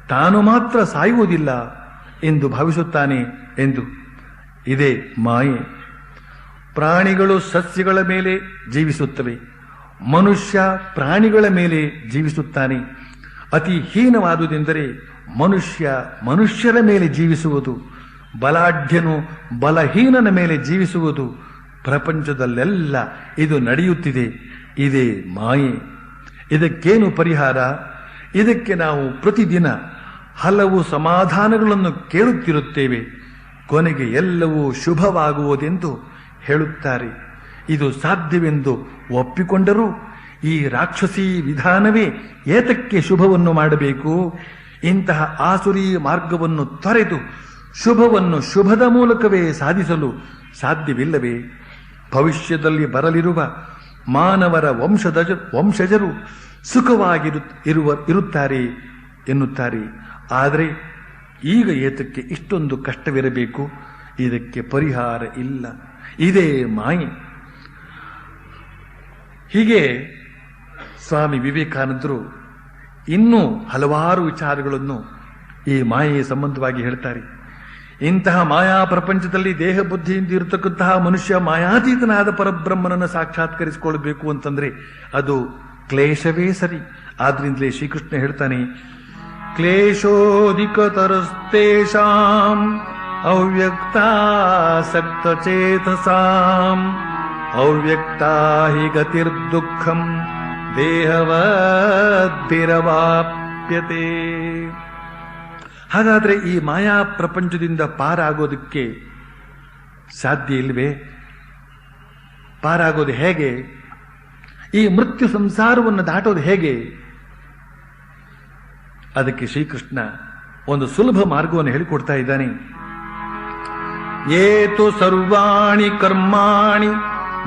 ತಾನು ಮಾತ್ರ ಸಾಯುವುದಿಲ್ಲ ಎಂದು ಭಾವಿಸುತ್ತಾನೆ ಎಂದು. ಇದೇ ಮಾಯೆ. ಪ್ರಾಣಿಗಳು ಸಸ್ಯಗಳ ಮೇಲೆ ಜೀವಿಸುತ್ತವೆ, ಮನುಷ್ಯ ಪ್ರಾಣಿಗಳ ಮೇಲೆ ಜೀವಿಸುತ್ತಾನೆ. ಅತಿ ಹೀನವಾದುದೆಂದರೆ ಮನುಷ್ಯರ ಮೇಲೆ ಜೀವಿಸುವುದು, ಬಲಾಢ್ಯನು ಬಲಹೀನನ ಮೇಲೆ ಜೀವಿಸುವುದು. ಪ್ರಪಂಚದಲ್ಲೆಲ್ಲ ಇದು ನಡೆಯುತ್ತಿದೆ. ಇದೇ ಮಾಯೆ. ಇದಕ್ಕೇನು ಪರಿಹಾರ? ಇದಕ್ಕೆ ನಾವು ಪ್ರತಿದಿನ ಹಲವು ಸಮಾಧಾನಗಳನ್ನು ಕೇಳುತ್ತಿರುತ್ತೇವೆ. ಕೊನೆಗೆ ಎಲ್ಲವೂ ಶುಭವಾಗುವುದೆಂದು ಹೇಳುತ್ತಾರೆ. ಇದು ಸಾಧ್ಯವೆಂದು ಒಪ್ಪಿಕೊಂಡರೂ ಈ ರಾಕ್ಷಸೀ ವಿಧಾನವೇ ಏತಕ್ಕೆ ಶುಭವನ್ನು ಮಾಡಬೇಕು? ಇಂತಹ ಆಸುರಿ ಮಾರ್ಗವನ್ನು ತೊರೆದು ಶುಭವನ್ನು ಶುಭದ ಮೂಲಕವೇ ಸಾಧಿಸಲು ಸಾಧ್ಯವಿಲ್ಲವೇ? ಭವಿಷ್ಯದಲ್ಲಿ ಬರಲಿರುವ ಮಾನವರ ವಂಶಜರು ಸುಖವಾಗಿರುತ್ತಾರೆ ಎನ್ನುತ್ತಾರೆ. ಆದರೆ ಈಗ ಏತಕ್ಕೆ ಇಷ್ಟೊಂದು ಕಷ್ಟವಿರಬೇಕು? ಇದಕ್ಕೆ ಪರಿಹಾರ ಇಲ್ಲ. ಇದೇ ಮಾಯೆ. ಹೀಗೆ ಸ್ವಾಮಿ ವಿವೇಕಾನಂದರು ಇನ್ನೂ ಹಲವಾರು ವಿಚಾರಗಳನ್ನು ಈ ಮಾಯೆಯ ಸಂಬಂಧವಾಗಿ ಹೇಳ್ತಾರೆ. ಇಂತಹ ಮಾಯಾ ಪ್ರಪಂಚದಲ್ಲಿ ದೇಹ ಬುದ್ಧಿಯಿಂದ ಇರತಕ್ಕಂತಹ ಮನುಷ್ಯ ಮಾಯಾತೀತನಾದ ಪರಬ್ರಹ್ಮನನ್ನು ಸಾಕ್ಷಾತ್ಕರಿಸಿಕೊಳ್ಳಬೇಕು ಅಂತಂದ್ರೆ ಅದು ಕ್ಲೇಶವೇ ಸರಿ. ಆದ್ರಿಂದಲೇ ಶ್ರೀಕೃಷ್ಣ ಹೇಳ್ತಾನೆ, ಕ್ಲೇಶೋಧಿಕತರಸ್ತೇಷಾಂ ಅವ್ಯಕ್ತಾಸಕ್ತಚೇತಸಾಂ ಅವ್ಯಕ್ತಾ ಹಿ ಗತಿರ್ದುಃಖಂ ದೇಹವದ್ಭಿರವಾಪ್ಯತೆ. ಹಾಗಾದ್ರೆ ಈ ಮಾಯಾ ಪ್ರಪಂಚದಿಂದ ಪಾರಾಗೋದಕ್ಕೆ ಸಾಧ್ಯ ಇಲ್ವೇ? ಪಾರಾಗೋದು ಹೇಗೆ? ಈ ಮೃತ್ಯು ಸಂಸಾರವನ್ನು ದಾಟೋದು ಹೇಗೆ? ಅದಕ್ಕೆ ಶ್ರೀಕೃಷ್ಣ ಒಂದು ಸುಲಭ ಮಾರ್ಗವನ್ನು ಹೇಳಿಕೊಡ್ತಾ ಇದ್ದಾನೆ. ಏತು ಸರ್ವಾಣಿ ಕರ್ಮಾಣಿ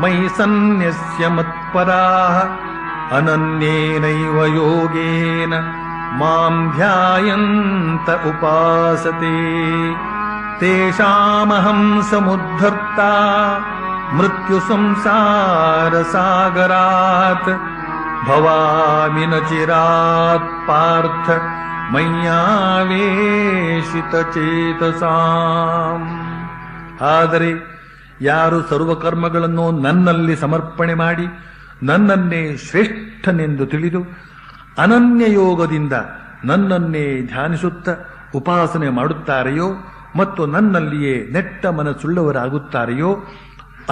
ಮಯಿ ಸನ್ಯಸ್ಯ ಮತ್ಪರಾಃ ಅನನ್ಯೇನೈವ ಯೋಗೇನ ಮಾಂ ಧ್ಯಾಯಂತ ಉಪಾಸತೆ ತೇಷಾಮಹಂ ಸಮುದ್ಧರ್ತಾ ಮೃತ್ಯು ಸಂಸಾರ ಸಾಗರಾತ್ ಭವಾಮಿ ನ ಚಿರಾತ್ ಪಾರ್ಥ ಮಯ್ಯಾವೇಶಿತ ಚೇತಸಾಂ. ಆದರೆ ಯಾರು ಸರ್ವಕರ್ಮಗಳನ್ನು ನನ್ನಲ್ಲಿ ಸಮರ್ಪಣೆ ಮಾಡಿ ನನ್ನನ್ನೇ ಶ್ರೇಷ್ಠನೆಂದು ತಿಳಿದು ಅನನ್ಯ ಯೋಗದಿಂದ ನನ್ನನ್ನೇ ಧ್ಯಾನಿಸುತ್ತ ಉಪಾಸನೆ ಮಾಡುತ್ತಾರೆಯೋ ಮತ್ತು ನನ್ನಲ್ಲಿಯೇ ನೆಟ್ಟ ಮನಸ್ಸುಳ್ಳವರಾಗುತ್ತಾರೆಯೋ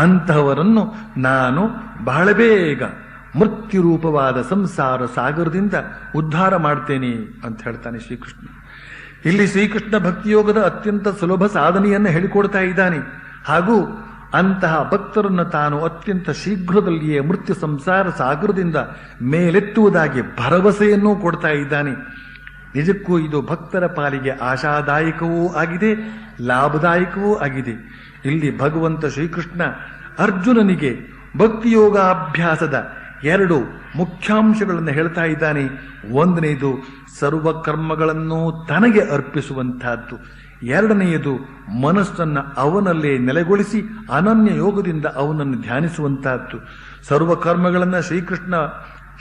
ಅಂತಹವರನ್ನು ನಾನು ಬಹಳ ಬೇಗ ಮೃತ್ಯುರೂಪವಾದ ಸಂಸಾರ ಸಾಗರದಿಂದ ಉದ್ಧಾರ ಮಾಡ್ತೇನೆ ಅಂತ ಹೇಳ್ತಾನೆ ಶ್ರೀಕೃಷ್ಣ. ಇಲ್ಲಿ ಶ್ರೀಕೃಷ್ಣ ಭಕ್ತಿಯೋಗದ ಅತ್ಯಂತ ಸುಲಭ ಸಾಧನೆಯನ್ನು ಹೇಳಿಕೊಡ್ತಾ ಇದ್ದಾನೆ. ಹಾಗೂ ಅಂತಹ ಭಕ್ತರನ್ನು ತಾನು ಅತ್ಯಂತ ಶೀಘ್ರದಲ್ಲಿಯೇ ಮೃತ್ಯು ಸಂಸಾರ ಸಾಗರದಿಂದ ಮೇಲೆತ್ತುವುದಾಗಿ ಭರವಸೆಯನ್ನೂ ಕೊಡ್ತಾ ಇದ್ದಾನೆ. ನಿಜಕ್ಕೂ ಇದು ಭಕ್ತರ ಪಾಲಿಗೆ ಆಶಾದಾಯಕವೂ ಆಗಿದೆ, ಲಾಭದಾಯಕವೂ ಆಗಿದೆ. ಇಲ್ಲಿ ಭಗವಂತ ಶ್ರೀಕೃಷ್ಣ ಅರ್ಜುನನಿಗೆ ಭಕ್ತಿಯೋಗಾಭ್ಯಾಸದ 2 ಮುಖ್ಯಾಂಶಗಳನ್ನು ಹೇಳ್ತಾ ಇದ್ದಾನೆ. ಒಂದನೆಯದು ಸರ್ವಕರ್ಮಗಳನ್ನು ತನಗೆ ಅರ್ಪಿಸುವಂತಹದ್ದು, ಎರಡನೆಯದು ಮನಸ್ಸನ್ನು ಅವನಲ್ಲೇ ನೆಲೆಗೊಳಿಸಿ ಅನನ್ಯ ಯೋಗದಿಂದ ಅವನನ್ನು ಧ್ಯಾನಿಸುವಂತಹದ್ದು. ಸರ್ವಕರ್ಮಗಳನ್ನು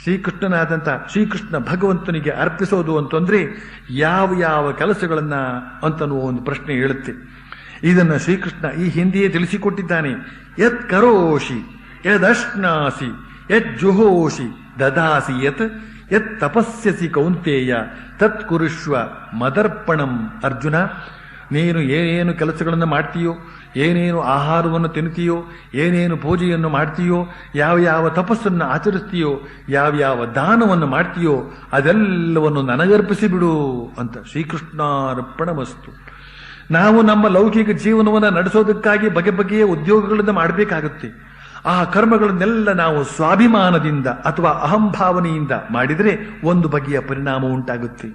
ಶ್ರೀಕೃಷ್ಣನಾದಂಥ ಶ್ರೀಕೃಷ್ಣ ಭಗವಂತನಿಗೆ ಅರ್ಪಿಸೋದು ಅಂತಂದ್ರೆ ಯಾವ ಯಾವ ಕೆಲಸಗಳನ್ನ ಅಂತನ್ನುವ ಒಂದು ಪ್ರಶ್ನೆ ಹೇಳುತ್ತೆ. ಇದನ್ನ ಶ್ರೀಕೃಷ್ಣ ಈ ಹಿಂದೆಯೇ ತಿಳಿಸಿಕೊಟ್ಟಿದ್ದಾನೆ. ಯತ್ ಕರೋಷಿ ಯದಶ್ನಾಸಿ ಯತ್ ಜುಹೋಷಿ ದದಾಸಿ ಯತ್ ತಪಸ್ಯಸಿ ಕೌಂತೇಯ ತತ್ ಕುರುಷ್ವ ಮದರ್ಪಣಂ. ಅರ್ಜುನ, ನೀನು ಏನೇನು ಕೆಲಸಗಳನ್ನು ಮಾಡ್ತೀಯೋ, ಏನೇನು ಆಹಾರವನ್ನು ತಿನ್ನುತ್ತೀಯೋ, ಏನೇನು ಪೂಜೆಯನ್ನು ಮಾಡ್ತೀಯೋ, ಯಾವ ಯಾವ ತಪಸ್ಸನ್ನು ಆಚರಿಸ್ತೀಯೋ, ಯಾವ ದಾನವನ್ನು ಮಾಡ್ತೀಯೋ ಅದೆಲ್ಲವನ್ನು ನನಗರ್ಪಿಸಿ ಬಿಡು ಅಂತ. ಶ್ರೀಕೃಷ್ಣಾರ್ಪಣಮಸ್ತು. ನಾವು ನಮ್ಮ ಲೌಕಿಕ ಜೀವನವನ್ನು ನಡೆಸೋದಕ್ಕಾಗಿ ಬಗೆ ಬಗೆಯ ಉದ್ಯೋಗಗಳನ್ನು ಮಾಡಬೇಕಾಗುತ್ತೆ. ಆ ಕರ್ಮಗಳನ್ನೆಲ್ಲ ನಾವು ಸ್ವಾಭಿಮಾನದಿಂದ ಅಥವಾ ಅಹಂಭಾವನೆಯಿಂದ ಮಾಡಿದರೆ ಒಂದು ಬಗೆಯ ಪರಿಣಾಮ ಉಂಟಾಗುತ್ತೆ.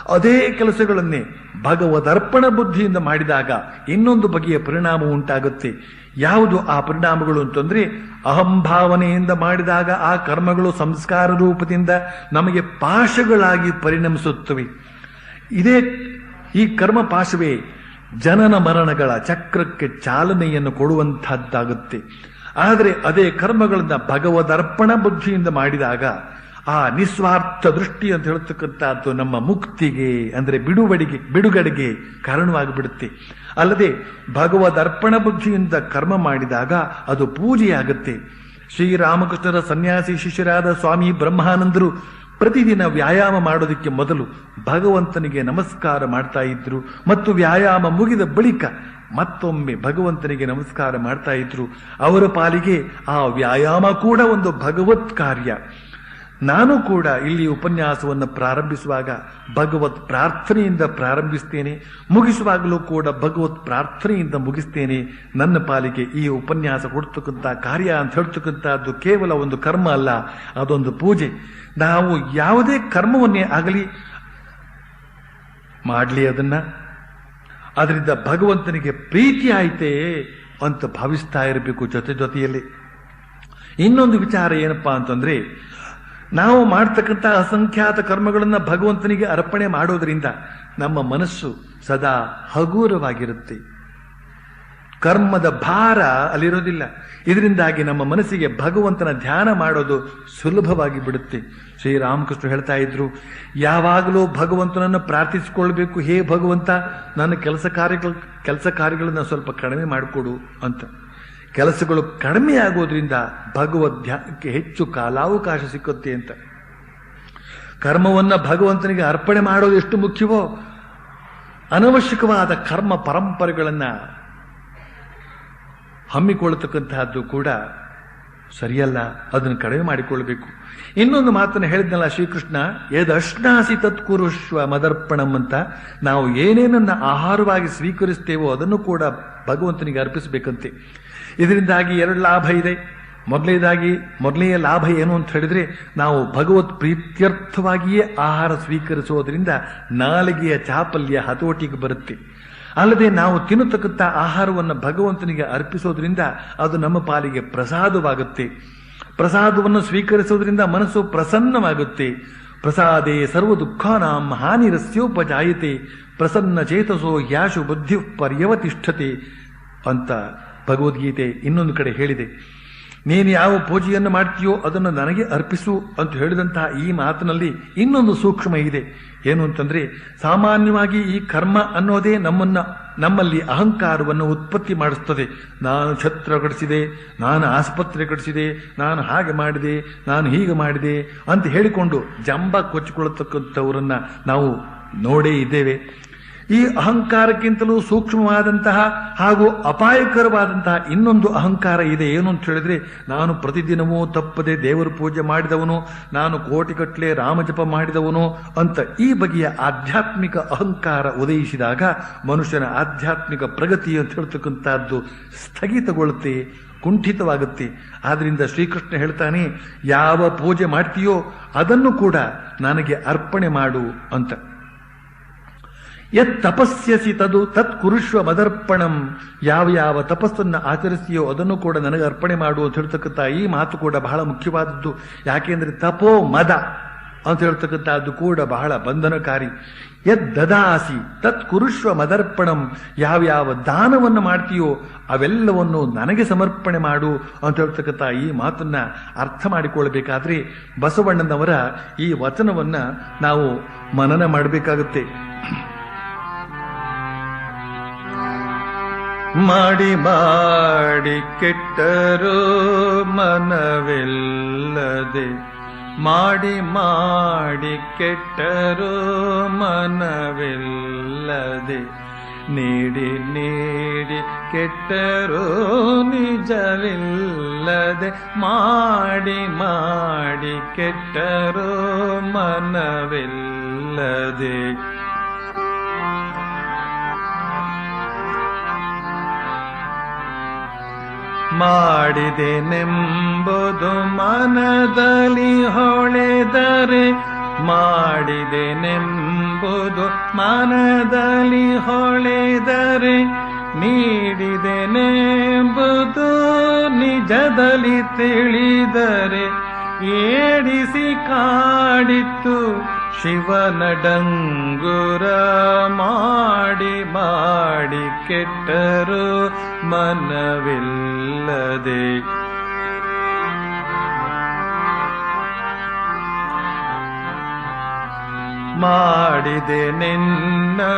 ಅದೇ ಕೆಲಸಗಳನ್ನೇ ಭಗವದರ್ಪಣ ಬುದ್ಧಿಯಿಂದ ಮಾಡಿದಾಗ ಇನ್ನೊಂದು ಬಗೆಯ ಪರಿಣಾಮ ಉಂಟಾಗುತ್ತೆ. ಯಾವುದು ಆ ಪರಿಣಾಮಗಳು ಅಂತಂದ್ರೆ, ಅಹಂಭಾವನೆಯಿಂದ ಮಾಡಿದಾಗ ಆ ಕರ್ಮಗಳು ಸಂಸ್ಕಾರ ರೂಪದಿಂದ ನಮಗೆ ಪಾಶಗಳಾಗಿ ಪರಿಣಮಿಸುತ್ತವೆ. ಈ ಕರ್ಮ ಪಾಶವೇ ಜನನ ಮರಣಗಳ ಚಕ್ರಕ್ಕೆ ಚಾಲನೆಯನ್ನು ಕೊಡುವಂತಹದ್ದಾಗುತ್ತೆ. ಆದರೆ ಅದೇ ಕರ್ಮಗಳನ್ನ ಭಗವದರ್ಪಣ ಬುದ್ಧಿಯಿಂದ ಮಾಡಿದಾಗ ಆ ನಿಸ್ವಾರ್ಥ ದೃಷ್ಟಿ ಅಂತ ಹೇಳ್ತಕ್ಕಂಥದ್ದು ನಮ್ಮ ಮುಕ್ತಿಗೆ ಅಂದ್ರೆ ಬಿಡುಗಡೆಗೆ ಕಾರಣವಾಗಿಬಿಡುತ್ತೆ. ಅಲ್ಲದೆ ಭಗವದರ್ಪಣ ಬುದ್ಧಿಯಿಂದ ಕರ್ಮ ಮಾಡಿದಾಗ ಅದು ಪೂಜೆಯಾಗುತ್ತೆ. ಶ್ರೀರಾಮಕೃಷ್ಣರ ಸನ್ಯಾಸಿ ಶಿಷ್ಯರಾದ ಸ್ವಾಮಿ ಬ್ರಹ್ಮಾನಂದರು ಪ್ರತಿದಿನ ವ್ಯಾಯಾಮ ಮಾಡೋದಕ್ಕೆ ಮೊದಲು ಭಗವಂತನಿಗೆ ನಮಸ್ಕಾರ ಮಾಡ್ತಾ ಇದ್ರು ಮತ್ತು ವ್ಯಾಯಾಮ ಮುಗಿದ ಬಳಿಕ ಮತ್ತೊಮ್ಮೆ ಭಗವಂತನಿಗೆ ನಮಸ್ಕಾರ ಮಾಡ್ತಾ ಇದ್ರು. ಅವರ ಪಾಲಿಗೆ ಆ ವ್ಯಾಯಾಮ ಕೂಡ ಒಂದು ಭಗವತ್ ಕಾರ್ಯ. ನಾನು ಕೂಡ ಇಲ್ಲಿ ಉಪನ್ಯಾಸವನ್ನು ಪ್ರಾರಂಭಿಸುವಾಗ ಭಗವತ್ ಪ್ರಾರ್ಥನೆಯಿಂದ ಪ್ರಾರಂಭಿಸ್ತೇನೆ, ಮುಗಿಸುವಾಗಲೂ ಕೂಡ ಭಗವತ್ ಪ್ರಾರ್ಥನೆಯಿಂದ ಮುಗಿಸ್ತೇನೆ. ನನ್ನ ಪಾಲಿಗೆ ಈ ಉಪನ್ಯಾಸ ಕೊಡ್ತಕ್ಕಂಥ ಕಾರ್ಯ ಅಂತ ಹೇಳ್ತಕ್ಕಂಥದ್ದು ಕೇವಲ ಒಂದು ಕರ್ಮ ಅಲ್ಲ, ಅದೊಂದು ಪೂಜೆ. ನಾವು ಯಾವುದೇ ಕರ್ಮವನ್ನೇ ಆಗಲಿ ಮಾಡಲಿ, ಅದರಿಂದ ಭಗವಂತನಿಗೆ ಪ್ರೀತಿ ಆಯ್ತೇ ಅಂತ ಭಾವಿಸ್ತಾ ಇರಬೇಕು ಜೊತೆಯಲ್ಲಿ. ಇನ್ನೊಂದು ವಿಚಾರ ಏನಪ್ಪಾ ಅಂತಂದ್ರೆ, ನಾವು ಮಾಡ್ತಕ್ಕಂಥ ಅಸಂಖ್ಯಾತ ಕರ್ಮಗಳನ್ನು ಭಗವಂತನಿಗೆ ಅರ್ಪಣೆ ಮಾಡೋದ್ರಿಂದ ನಮ್ಮ ಮನಸ್ಸು ಸದಾ ಹಗೂರವಾಗಿರುತ್ತೆ. ಕರ್ಮದ ಭಾರ ಅಲ್ಲಿರೋದಿಲ್ಲ. ಇದರಿಂದಾಗಿ ನಮ್ಮ ಮನಸ್ಸಿಗೆ ಭಗವಂತನ ಧ್ಯಾನ ಮಾಡೋದು ಸುಲಭವಾಗಿ ಬಿಡುತ್ತೆ. ಶ್ರೀರಾಮಕೃಷ್ಣ ಹೇಳ್ತಾ ಇದ್ರು, ಯಾವಾಗಲೂ ಭಗವಂತನನ್ನು ಪ್ರಾರ್ಥಿಸಿಕೊಳ್ಬೇಕು, ಹೇ ಭಗವಂತ ನನ್ನ ಕೆಲಸ ಕಾರ್ಯಗಳನ್ನ ಸ್ವಲ್ಪ ಕಡಿಮೆ ಮಾಡಿಕೊಡು ಅಂತ. ಕೆಲಸಗಳು ಕಡಿಮೆ ಆಗೋದ್ರಿಂದ ಭಗವದ್ ಧ್ಯಾನಕ್ಕೆ ಹೆಚ್ಚು ಕಾಲಾವಕಾಶ ಸಿಕ್ಕುತ್ತೆ ಅಂತ. ಕರ್ಮವನ್ನ ಭಗವಂತನಿಗೆ ಅರ್ಪಣೆ ಮಾಡೋದು ಎಷ್ಟು ಮುಖ್ಯವೋ, ಅನವಶ್ಯಕವಾದ ಕರ್ಮ ಪರಂಪರೆಗಳನ್ನ ಹಮ್ಮಿಕೊಳ್ಳತಕ್ಕಂತಹದ್ದು ಕೂಡ ಸರಿಯಲ್ಲ, ಅದನ್ನು ಕಡಿಮೆ ಮಾಡಿಕೊಳ್ಬೇಕು. ಇನ್ನೊಂದು ಮಾತನ್ನು ಹೇಳಿದ್ನಲ್ಲ ಶ್ರೀಕೃಷ್ಣ, ಯದಶ್ನಾಸಿ ತತ್ಕುರುಷ್ವ ಮದರ್ಪಣಂ ಅಂತ. ನಾವು ಏನೇನನ್ನ ಆಹಾರವಾಗಿ ಸ್ವೀಕರಿಸ್ತೇವೋ ಅದನ್ನು ಕೂಡ ಭಗವಂತನಿಗೆ ಅರ್ಪಿಸಬೇಕಂತೆ. ಇದರಿಂದಾಗಿ 2 ಲಾಭ ಇದೆ. ಮೊದಲನೆಯ ಲಾಭ ಏನು ಅಂತ ಹೇಳಿದ್ರೆ, ನಾವು ಭಗವತ್ ಪ್ರೀತ್ಯರ್ಥವಾಗಿಯೇ ಆಹಾರ ಸ್ವೀಕರಿಸೋದ್ರಿಂದ ನಾಲಿಗೆಯ ಚಾಪಲ್ಯ ಹತೋಟಿಗೆ ಬರುತ್ತೆ. ಅಲ್ಲದೆ ನಾವು ತಿನ್ನತಕ್ಕಂಥ ಆಹಾರವನ್ನು ಭಗವಂತನಿಗೆ ಅರ್ಪಿಸೋದ್ರಿಂದ ಅದು ನಮ್ಮ ಪಾಲಿಗೆ ಪ್ರಸಾದವಾಗುತ್ತೆ. ಪ್ರಸಾದವನ್ನು ಸ್ವೀಕರಿಸೋದ್ರಿಂದ ಮನಸ್ಸು ಪ್ರಸನ್ನವಾಗುತ್ತೆ. ಪ್ರಸಾದೇ ಸರ್ವ ದುಃಖಾನಾಂ ಹಾನಿರಸ್ಯೋಪಜಾಯತೆ ಪ್ರಸನ್ನ ಚೇತಸೋ ಯಾಶು ಬುದ್ಧಿ ಪರ್ಯವತಿಷ್ಠತೆ ಅಂತ ಭಗವದ್ಗೀತೆ ಇನ್ನೊಂದು ಕಡೆ ಹೇಳಿದೆ. ನೀನು ಯಾವ ಪೂಜೆಯನ್ನು ಮಾಡ್ತೀಯೋ ಅದನ್ನು ನನಗೆ ಅರ್ಪಿಸು ಅಂತ ಹೇಳಿದಂತಹ ಈ ಮಾತಿನಲ್ಲಿ ಇನ್ನೊಂದು ಸೂಕ್ಷ್ಮ ಇದೆ. ಏನು ಅಂತಂದ್ರೆ, ಸಾಮಾನ್ಯವಾಗಿ ಈ ಕರ್ಮ ಅನ್ನೋದೇ ನಮ್ಮಲ್ಲಿ ಅಹಂಕಾರವನ್ನು ಉತ್ಪತ್ತಿ ಮಾಡಿಸ್ತದೆ. ನಾನು ಛತ್ರ ಕಟ್ಟಿಸಿದೆ, ನಾನು ಆಸ್ಪತ್ರೆ ಕಟ್ಟಿಸಿದೆ, ನಾನು ಹಾಗೆ ಮಾಡಿದೆ, ನಾನು ಹೀಗೆ ಮಾಡಿದೆ ಅಂತ ಹೇಳಿಕೊಂಡು ಜಂಬ ಕೊಚ್ಚಿಕೊಳ್ಳತಕ್ಕಂಥವರನ್ನ ನಾವು ನೋಡೇ ಇದ್ದೇವೆ. ಈ ಅಹಂಕಾರಕ್ಕಿಂತಲೂ ಸೂಕ್ಷ್ಮವಾದಂತಹ ಹಾಗೂ ಅಪಾಯಕರವಾದಂತಹ ಇನ್ನೊಂದು ಅಹಂಕಾರ ಇದೆ. ಏನು ಅಂತ ಹೇಳಿದ್ರೆ, ನಾನು ಪ್ರತಿದಿನವೂ ತಪ್ಪದೆ ದೇವರ ಪೂಜೆ ಮಾಡಿದವನು, ನಾನು ಕೋಟಿಗಟ್ಟಲೆ ರಾಮಜಪ ಮಾಡಿದವನು ಅಂತ ಈ ಬಗೆಯ ಆಧ್ಯಾತ್ಮಿಕ ಅಹಂಕಾರ ಉದಯಿಸಿದಾಗ ಮನುಷ್ಯನ ಆಧ್ಯಾತ್ಮಿಕ ಪ್ರಗತಿ ಅಂತ ಹೇಳ್ತಕ್ಕಂಥದ್ದು ಸ್ಥಗಿತಗೊಳ್ಳುತ್ತೆ, ಕುಂಠಿತವಾಗುತ್ತೆ. ಆದ್ರಿಂದ ಶ್ರೀಕೃಷ್ಣ ಹೇಳ್ತಾನೆ, ಯಾವ ಪೂಜೆ ಮಾಡ್ತೀಯೋ ಅದನ್ನು ಕೂಡ ನನಗೆ ಅರ್ಪಣೆ ಮಾಡು ಅಂತ. ಯತ್ ತಪಸ್ಯಸಿ ತತ್ ಕುರುಷ್ವ ಮದರ್ಪಣಂ, ಯಾವ ತಪಸ್ಸನ್ನು ಆಚರಿಸಿಯೋ ಅದನ್ನು ಕೂಡ ನನಗೆ ಅರ್ಪಣೆ ಮಾಡು ಅಂತ ಹೇಳ್ತಕ್ಕಂಥ ಈ ಮಾತು ಕೂಡ ಬಹಳ ಮುಖ್ಯವಾದದ್ದು. ಯಾಕೆಂದ್ರೆ ತಪೋ ಮದ ಅಂತ ಹೇಳ್ತಕ್ಕಂಥದ್ದು ಕೂಡ ಬಹಳ ಬಂಧನಕಾರಿ. ಯದ್ ದದಾಸಿ ತತ್ ಕುರುಷ್ವ ಮದರ್ಪಣಂ, ಯಾವ ದಾನವನ್ನು ಮಾಡ್ತೀಯೋ ಅವೆಲ್ಲವನ್ನು ನನಗೆ ಸಮರ್ಪಣೆ ಮಾಡು ಅಂತ ಹೇಳ್ತಕ್ಕಂಥ ಈ ಮಾತನ್ನ ಅರ್ಥ ಮಾಡಿಕೊಳ್ಬೇಕಾದ್ರೆ ಬಸವಣ್ಣನವರ ಈ ವಚನವನ್ನ ನಾವು ಮನನ ಮಾಡಬೇಕಾಗುತ್ತೆ. ಮಾಡಿ ಮಾಡಿ ಕೆಟ್ಟರೋ ಮನವಿಲ್ಲದೆ, ಮಾಡಿ ಮಾಡಿ ಕೆಟ್ಟರೋ ಮನವಿಲ್ಲದೆ, ನೀಡಿ ನೀಡಿ ಕೆಟ್ಟರೋ ನಿಜವಿಲ್ಲದೆ, ಮಾಡಿ ಮಾಡಿ ಕೆಟ್ಟರೋ ಮನವಿಲ್ಲದೆ. ಮಾಡಿದೆನೆಂಬುದು ಮನದಲ್ಲಿ ಹೊಳೆದರೆ, ಮಾಡಿದೆನೆಂಬುದು ಮನದಲ್ಲಿ ಹೊಳೆದರೆ, ನೀಡಿದೆನೆಂಬುದು ನಿಜದಲ್ಲಿ ತಿಳಿದರೆ, ಏಡಿಸಿ ಕಾಡಿತ್ತು ಶಿವನ ಡಂಗುರ, ಮಾಡಿ ಮಾಡಿ ಕೆಟ್ಟರು ಮನವಿಲ್ಲದೆ. ಮಾಡಿದೆ ನೆನ್ನದಿರಾಲಿಂಗಕ್ಕೆ,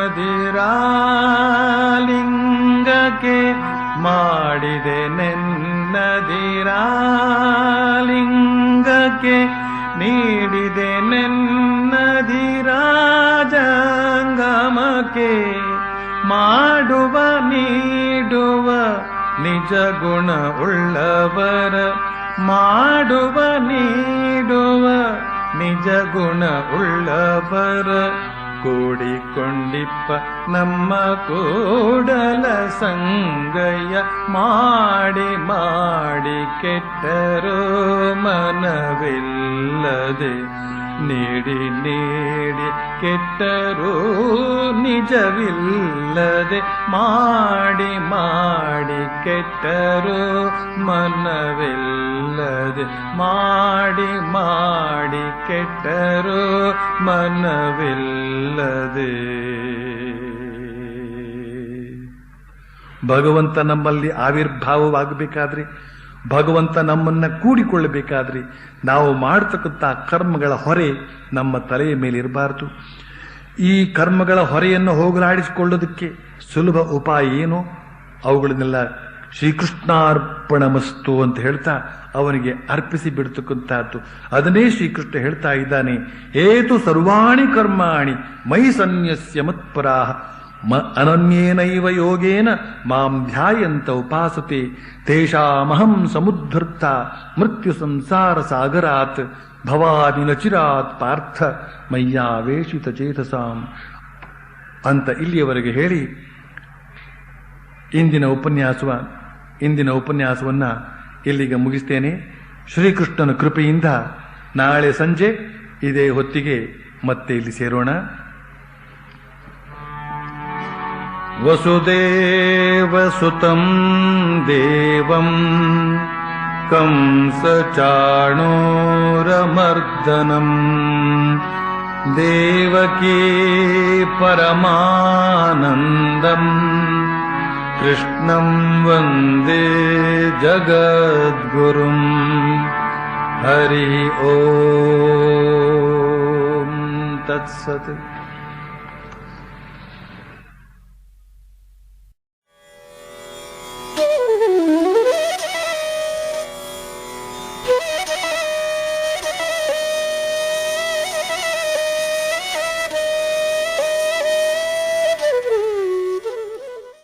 ಮಾಡಿದೆ ನೆನ್ನದಿರಾಲಿಂಗಕ್ಕೆ, ನೀಡಿದೆ ನೆನ್ನದಿರಾಜಂಗಮಕ್ಕೆ, ಮಾಡುವ ನೀಡುವ ನಿಜ ಗುಣ ಉಳ್ಳವರ, ಮಾಡುವ ನೀಡುವ ನಿಜ ಗುಣ ಉಳ್ಳವರ, ಕೂಡಿಕೊಂಡಿಪ್ಪ ನಮ್ಮ ಕೂಡಲ ಸಂಗಯ್ಯ, ಮಾಡಿ ಮಾಡಿ ಕೆಟ್ಟರೋ ಮನವಿಲ್ಲದೆ, ನೀಡಿ ನೀಡಿ ಕೆಟ್ಟರೂ ನಿಜವಿಲ್ಲದೆ, ಮಾಡಿ ಮಾಡಿ ಕೆಟ್ಟರೂ ಮನವಿಲ್ಲದೆ, ಮಾಡಿ ಮಾಡಿ ಕೆಟ್ಟರೂ ಮನವಿಲ್ಲದೆ. ಭಗವಂತ ನಮ್ಮಲ್ಲಿ ಆವಿರ್ಭಾವವಾಗಬೇಕಾದ್ರೆ, ಭಗವಂತ ನಮ್ಮನ್ನ ಕೂಡಿಕೊಳ್ಳಬೇಕಾದ್ರೆ ನಾವು ಮಾಡತಕ್ಕಂಥ ಕರ್ಮಗಳ ಹೊರೆ ನಮ್ಮ ತಲೆಯ ಮೇಲೆ ಇರಬಾರದು. ಈ ಕರ್ಮಗಳ ಹೊರೆಯನ್ನು ಹೋಗಲಾಡಿಸಿಕೊಳ್ಳೋದಕ್ಕೆ ಸುಲಭ ಉಪಾಯ ಏನು? ಅವುಗಳನ್ನೆಲ್ಲ ಶ್ರೀಕೃಷ್ಣಾರ್ಪಣಮಸ್ತು ಅಂತ ಹೇಳ್ತಾ ಅವನಿಗೆ ಅರ್ಪಿಸಿ ಬಿಡ್ತಕ್ಕಂಥದ್ದು. ಅದನ್ನೇ ಶ್ರೀಕೃಷ್ಣ ಹೇಳ್ತಾ ಇದ್ದಾನೆ, ಏತು ಸರ್ವಾಣಿ ಕರ್ಮಾಣಿ ಮಯಿ ಸನ್ಯಸ್ಯ ಮತ್ಪರಾಹ ಅನನ್ಯೇನೈವ ಯೋಗೇನ ಮಾಂ ಧ್ಯಾಯಂತ ಉಪಾಸತೆ, ತೇಷಾಮಹಂ ಸಮುದ್ಧರ್ತ ಮೃತ್ಯು ಸಂಸಾರ ಸಾಗರಾತ್, ಭವಾನಿ ನಚಿರಾತ್ ಪಾರ್ಥ ಮಯ್ಯಾವೇಶಿತ ಚೇತಸಾಂ ಅಂತ ಇಲ್ಲಿಯವರೆಗೆ ಹೇಳಿ ಇಂದಿನ ಉಪನ್ಯಾಸವನ್ನ ಇಲ್ಲಿಗೆ ಮುಗಿಸ್ತೇನೆ. ಶ್ರೀಕೃಷ್ಣನ ಕೃಪೆಯಿಂದ ನಾಳೆ ಸಂಜೆ ಇದೇ ಹೊತ್ತಿಗೆ ಮತ್ತೆ ಇಲ್ಲಿ ಸೇರೋಣ. ವಸುದೇವಸುತಂ ದೇವಂ ಕಂಸಚಾಣೂರಮರ್ದನಂ ದೇವಕೀ ಪರಮಾನಂದಂ ಕೃಷ್ಣಂ ವಂದೇ ಜಗದ್ಗುರುಂ. ಹರಿ ಓಂ ತತ್ಸತ್.